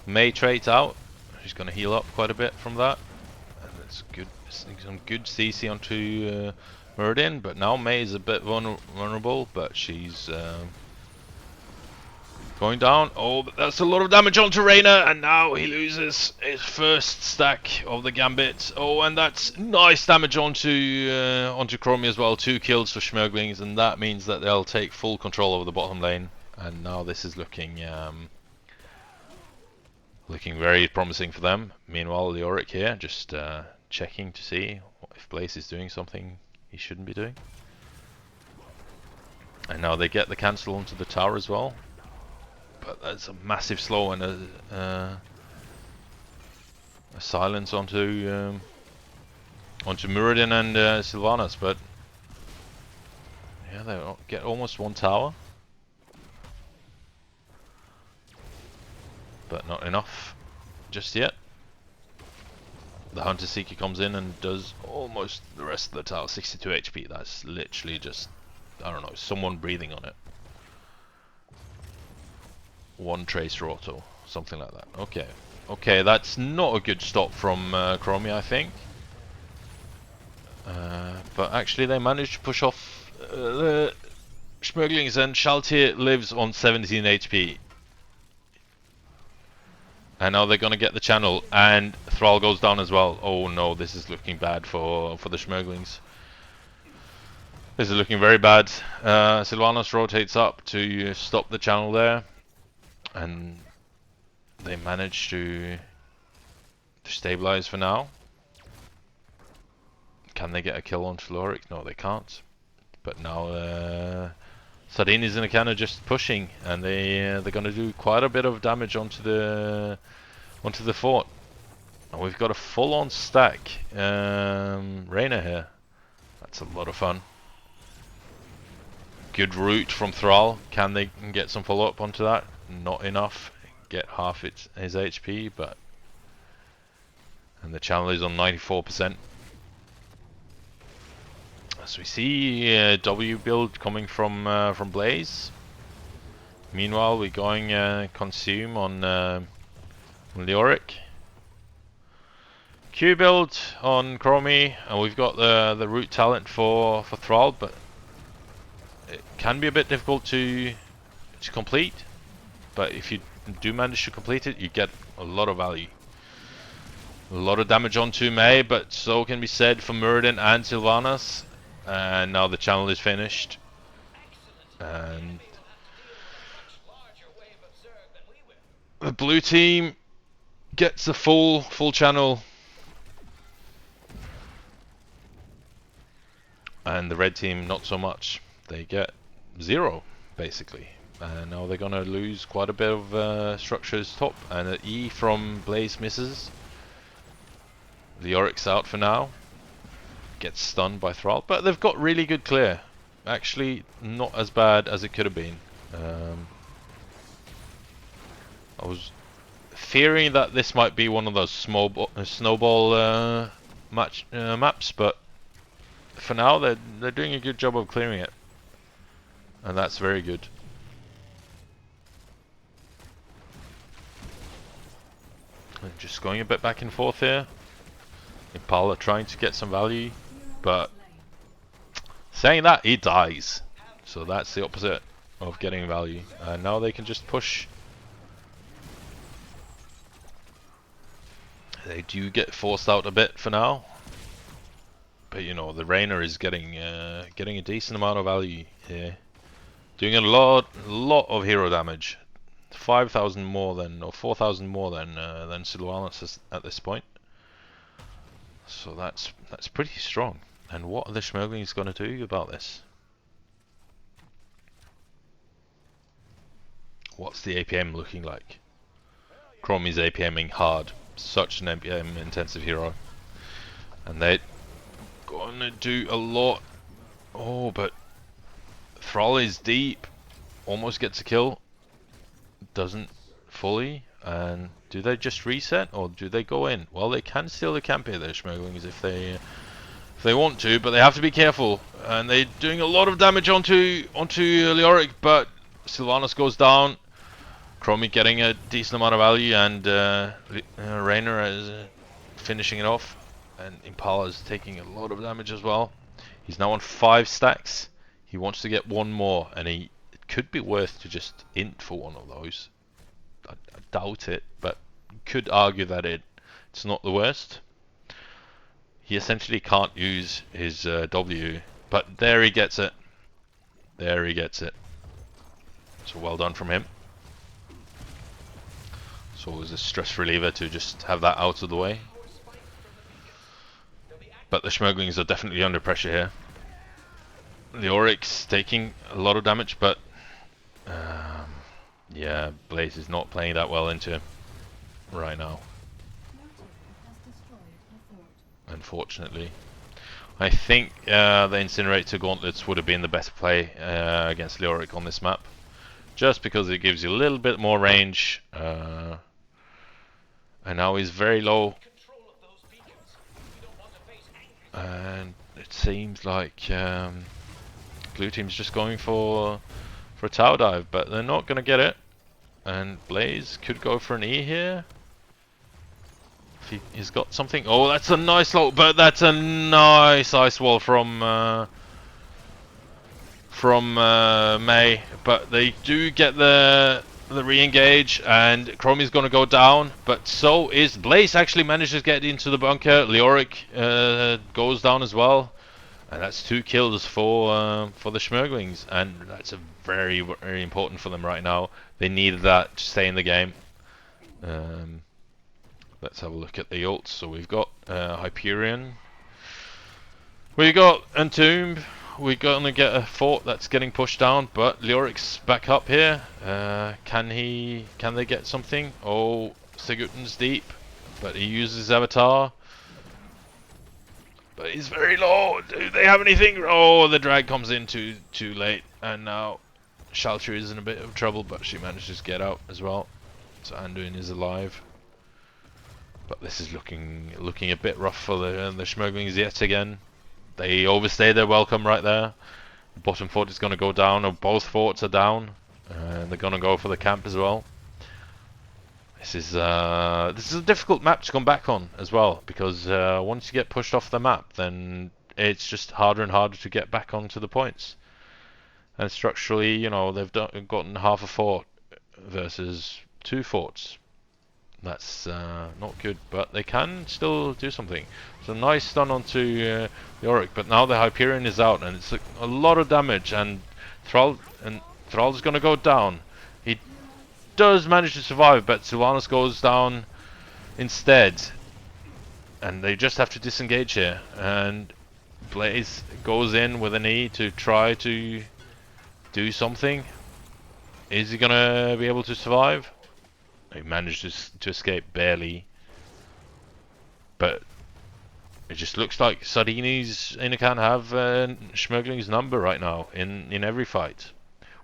May trades out. She's going to heal up quite a bit from that. And that's good. Some good CC onto Muradin, but now May is a bit vulnerable, but she's going down. Oh, but that's a lot of damage onto Reyna, and now he loses his first stack of the Gambit. Oh, and that's nice damage onto Chromie as well. 2 kills for Zchmerglings, and that means that they'll take full control over the bottom lane. And now this is looking very promising for them. Meanwhile, Leoric here just checking to see if Blaze is doing something he shouldn't be doing. And now they get the cancel onto the tower as well. But that's a massive slow and a silence onto Muradin and Sylvanas, but yeah, they get almost one tower, but not enough just yet. The Hunter Seeker comes in and does almost the rest of the tower. 62 HP. That's literally just, I don't know, someone breathing on it. One Tracer Auto, something like that. Okay. Okay, that's not a good stop from Chromie, I think. But actually they managed to push off the Zchmerglings, and Shaltir lives on 17 HP. And now they're gonna get the channel, and Thrall goes down as well. Oh no, this is looking bad for the Zchmerglings. This is looking very bad. Sylvanas rotates up to stop the channel there, and they manage to stabilize for now. Can they get a kill on Leoric? No, they can't. But now Sardiinis and Akana just pushing, and they're gonna do quite a bit of damage onto the fort. And we've got a full-on stack Reyna here. That's a lot of fun. Good route from Thrall. Can they get some follow-up onto that? Not enough. Get half his HP, but and the channel is on 94%. As we see W build coming from Blaze. Meanwhile, we're going consume on Leoric. Q build on Chromie, and we've got the root talent for Thrall, but it can be a bit difficult to complete. But if you do manage to complete it, you get a lot of value. A lot of damage onto May, but so can be said for Muradin and Sylvanas. And now the channel is finished. And the blue team gets the full channel. And the red team not so much. They get 0 basically. And now they're gonna lose quite a bit of structures top, and an E from Blaze misses. Leoric's out for now. Gets stunned by Thrall, but they've got really good clear. Actually, not as bad as it could have been. I was fearing that this might be one of those snowball maps, but for now they're doing a good job of clearing it, and that's very good. And just going a bit back and forth here. Impala trying to get some value, but saying that, he dies. So that's the opposite of getting value. And now they can just push. They do get forced out a bit for now, but you know the Reyna is getting a decent amount of value here, doing a lot of hero damage, 5,000 more than, or 4,000 more than Sylvanas at this point. So that's pretty strong. And what are the Zchmerglings going to do about this? What's the APM looking like? Chromie's APMing hard. Such an APM intensive hero. And they're going to do a lot. Oh, but Thrall is deep. Almost gets a kill. Doesn't fully. And do they just reset, or do they go in? Well, they can steal the camp here, their Zchmerglings, if they want to, but they have to be careful. And they're doing a lot of damage onto Leoric, but Sylvanas goes down. Chromie getting a decent amount of value, and Reyna is finishing it off. And Impala is taking a lot of damage as well. He's now on 5 stacks. He wants to get one more, and it could be worth to just int for one of those. I doubt it, but could argue that it's not the worst. He essentially can't use his W, but there he gets it. There he gets it. So well done from him. So it was a stress reliever to just have that out of the way. But the Zchmerglings are definitely under pressure here. The Oryx taking a lot of damage, but Yeah, Blaze is not playing that well into him right now, unfortunately. I think the Incinerator Gauntlets would have been the best play against Leoric on this map, just because it gives you a little bit more range. And now he's very low, Control of those beacons. We don't want to face angry. and it seems like blue team's just going for a tower dive, but they're not going to get it. And Blaze could go for an E here. If he's got something. Oh, that's a nice low, but that's a nice ice wall from May. But they do get the re-engage, and Chromie's going to go down, but so is Blaze. Actually manages to get into the bunker. Leoric goes down as well, and that's 2 kills for the Zchmerglings, and that's a very, very important for them right now. They needed that to stay in the game. Let's have a look at the ults. So we've got Hyperion, we got Entomb. We're gonna get a fort that's getting pushed down, but Leoric's back up here. Can they get something? Oh, Sigurdson's deep, but he uses his avatar. But he's very low. Do they have anything? Oh, the drag comes in too late, and now Shalter is in a bit of trouble, but she manages to get out as well. So Anduin is alive. But this is looking a bit rough for the Zchmerglings yet again. They overstay their welcome right there. The bottom fort is going to go down, or both forts are down, and they're going to go for the camp as well. This is a difficult map to come back on as well, because once you get pushed off the map, then it's just harder and harder to get back onto the points. And structurally, you know, they've gotten half a fort versus 2 forts. That's not good, but they can still do something. So nice stun onto Yorick, but now the Hyperion is out, and it's a lot of damage, and Thrall's going to go down. He does manage to survive, but Sylvanas goes down instead, and they just have to disengage here. And Blaze goes in with an E to try to do something. Is he going to be able to survive? He managed to escape barely, but it just looks like Sardiinis can have Zchmerglings' number right now in every fight.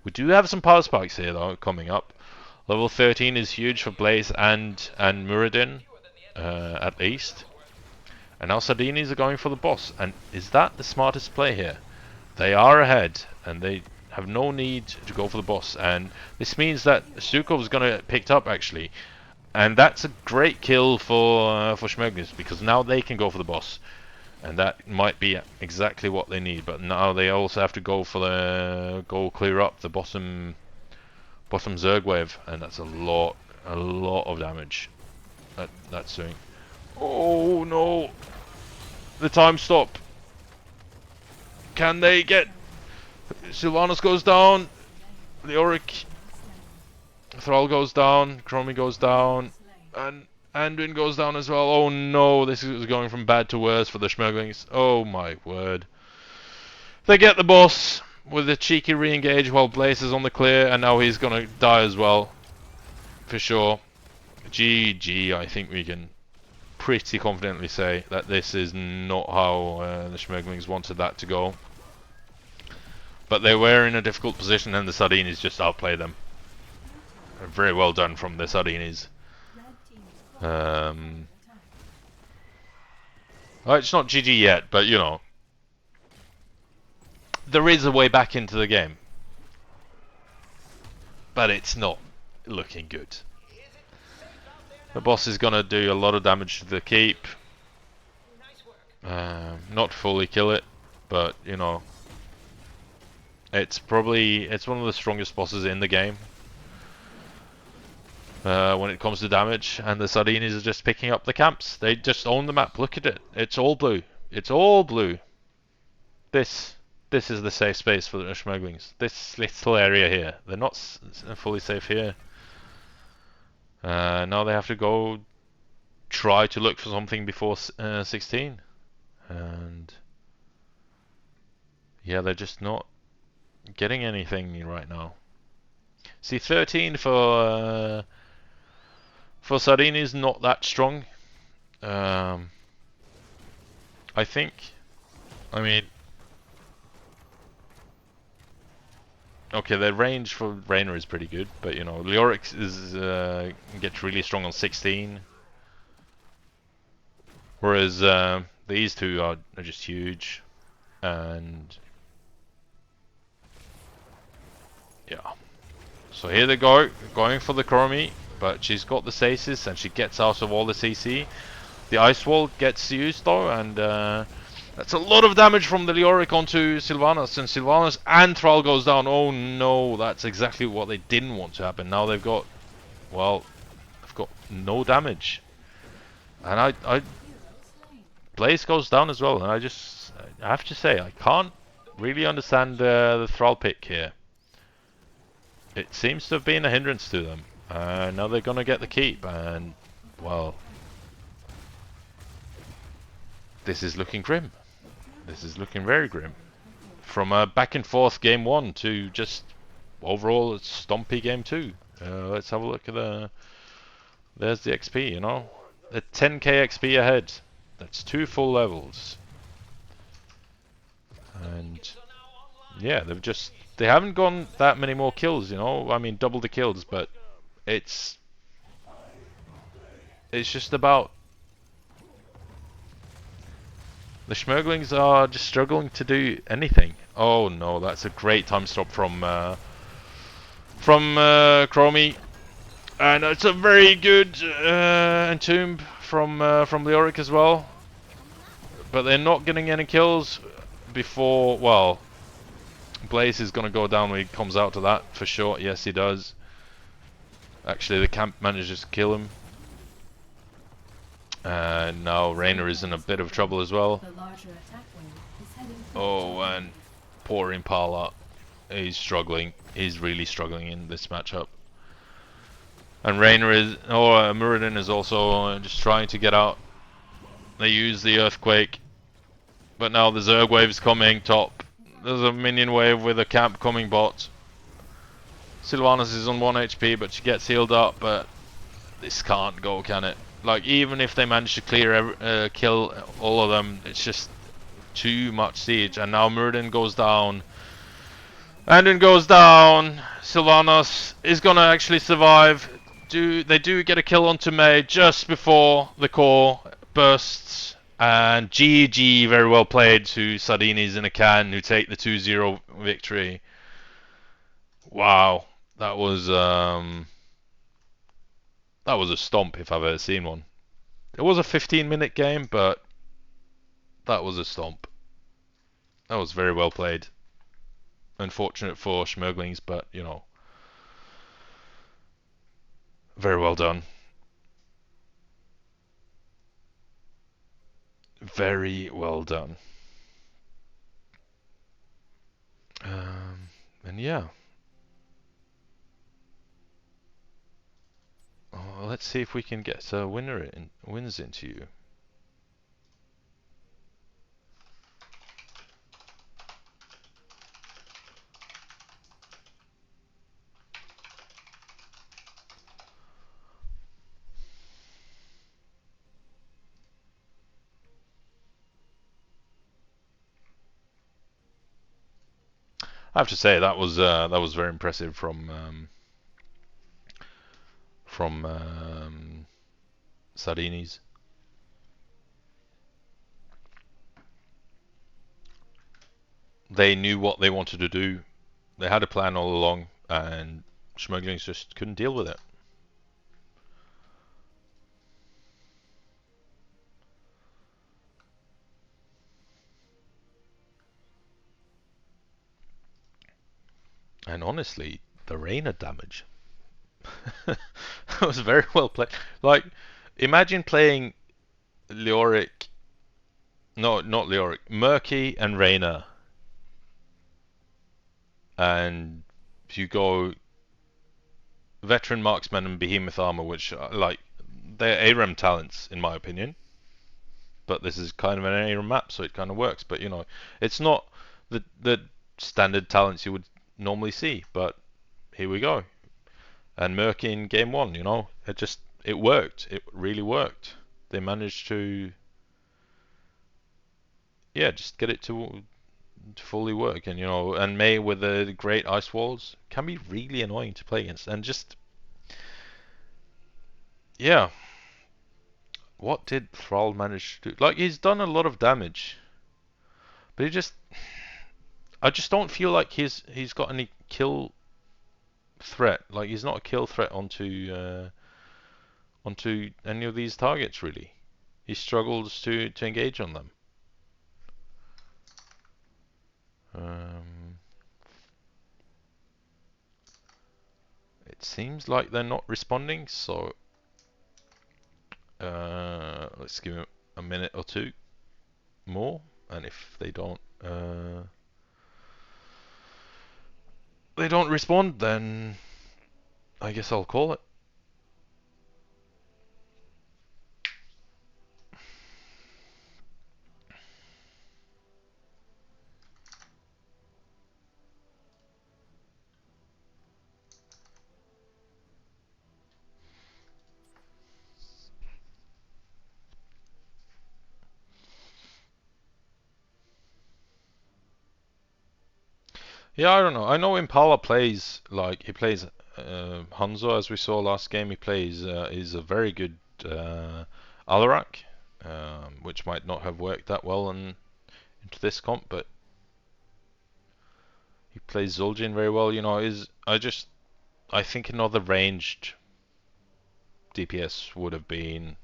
We do have some power spikes here though coming up. Level 13 is huge for Blaze and Muradin, at least. And now Sardiinis are going for the boss. And is that the smartest play here? They are ahead, and they have no need to go for the boss, and this means that Sukov's gonna get picked up actually, and that's a great kill for Zchmerglings, because now they can go for the boss, and that might be exactly what they need. But now they also have to go clear up the bottom Zerg wave, and that's a lot of damage that's doing. Oh no, the time stop. Can they get? Sylvanas goes down, Leoric, Thrall goes down, Chromie goes down, and Anduin goes down as well. Oh no, this is going from bad to worse for the Zchmerglings. Oh my word. They get the boss with a cheeky re-engage while Blaze is on the clear, and now he's gonna die as well. For sure. GG, I think we can pretty confidently say that this is not how the Zchmerglings wanted that to go. But they were in a difficult position, and the Sardiinis just outplayed them. Very well done from the Sardiinis. Well, it's not GG yet, but you know, there is a way back into the game. But it's not looking good. The boss is going to do a lot of damage to the keep. Not fully kill it, but you know, it's one of the strongest bosses in the game when it comes to damage, and the Sardiinis are just picking up the camps. They just own the map. Look at it. It's all blue. It's all blue. This is the safe space for the Zchmerglings. This little area here. They're not fully safe here. Now they have to go try to look for something before 16. And yeah, they're just not getting anything right now. See, 13 for Sardiinis not that strong. Um, I think. I mean, okay, their range for Raynor is pretty good, but you know, Leoric is gets really strong on 16, whereas these two are just huge, and yeah. So here they go, going for the Chromie, but she's got the stasis and she gets out of all the CC. The Ice Wall gets used though, and that's a lot of damage from the Leoric onto Sylvanas, and Sylvanas and Thrall goes down. Oh no, that's exactly what they didn't want to happen. Now they've got, well, they've got no damage. And Blaze goes down as well, and I have to say, I can't really understand the Thrall pick here. It seems to have been a hindrance to them. Now they're gonna get the keep, and, well, this is looking grim. This is looking very grim. From a back and forth game 1 to just overall a stompy game 2. Let's have a look at there's the XP, you know. A 10k XP ahead. That's 2 full levels. And yeah, they haven't gone that many more kills, you know. I mean, double the kills, but it's just about the Zchmerglings are just struggling to do anything. Oh no, that's a great time stop from Chromie, and it's a very good entomb from Leoric as well. But they're not getting any kills before. Well, Blaze is gonna go down when he comes out to that for sure. Yes, he does. Actually, the camp manages to kill him. And now Raynor is in a bit of trouble as well. Oh, and poor Impala. He's struggling. He's really struggling in this matchup. And Raynor is, or Muradin is also just trying to get out. They use the Earthquake. But now the Zerg wave's coming top. There's a minion wave with a camp coming bot. Sylvanas is on 1 HP, but she gets healed up, but this can't go, can it? Like, even if they manage to kill all of them, it's just too much siege. And now Muradin goes down. Andon goes down. Sylvanas is gonna actually survive. They do get a kill onto May just before the core bursts. And GG, very well played to Sardiinis in a can, who take the 2-0 victory. Wow, that was a stomp if I've ever seen one. It was a 15-minute game, but that was a stomp. That was very well played. Unfortunate for Zchmerglings, but you know, very well done. Very well done. And yeah. Oh, let's see if we can get a wins into you. I have to say that was very impressive from Sardiinis. They knew what they wanted to do. They had a plan all along, and Zchmerglings just couldn't deal with it. And honestly, the Raynor damage that was very well played. Like, imagine playing Leoric, no, not Leoric, Murky and Raynor, and you go Veteran Marksman and Behemoth Armor, which like they're ARAM talents in my opinion. But this is kind of an ARAM map, so it kind of works. But you know, it's not the standard talents you would normally see. But here we go. and Merc in game one. You know, it worked. It really worked. They managed to just get it to fully work, and and May with the great ice walls can be really annoying to play against, and just yeah. What did Thrall manage to do? Like, he's done a lot of damage, but I just don't feel like he's got any kill threat. Like, he's not a kill threat onto any of these targets really. He struggles to engage on them. Um, it seems like they're not responding, so let's give him a minute or two more, and if they don't respond, then I guess I'll call it. Yeah, I don't know. I know Impala plays like he plays Hanzo, as we saw last game. He plays is a very good Alarak, which might not have worked that well into this comp, but he plays Zul'jin very well. You know, I think another ranged DPS would have been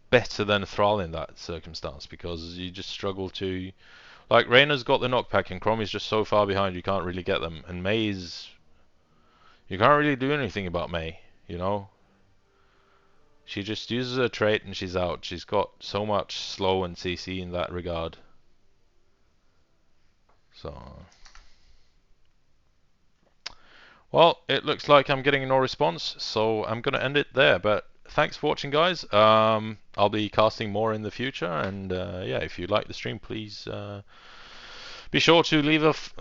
better than Thrall in that circumstance, because you just struggle to, like, Reyna's got the knockback and Chromie's just so far behind you can't really get them, and May's, you can't really do anything about May, you know. She just uses her trait and she's out. She's got so much slow and CC in that regard. So, well, it looks like I'm getting no response, so I'm gonna end it there. But thanks for watching, guys. I'll be casting more in the future, and yeah, if you like the stream, please be sure to leave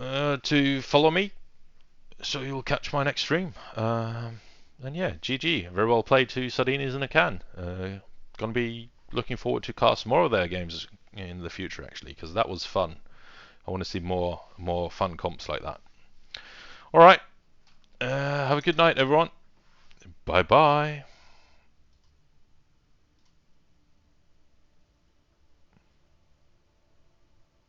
to follow me, so you'll catch my next stream. And yeah, GG. Very well played to Sardiinis in a can. Gonna be looking forward to cast more of their games in the future, actually, because that was fun. I want to see more fun comps like that. All right. Have a good night, everyone. Bye bye.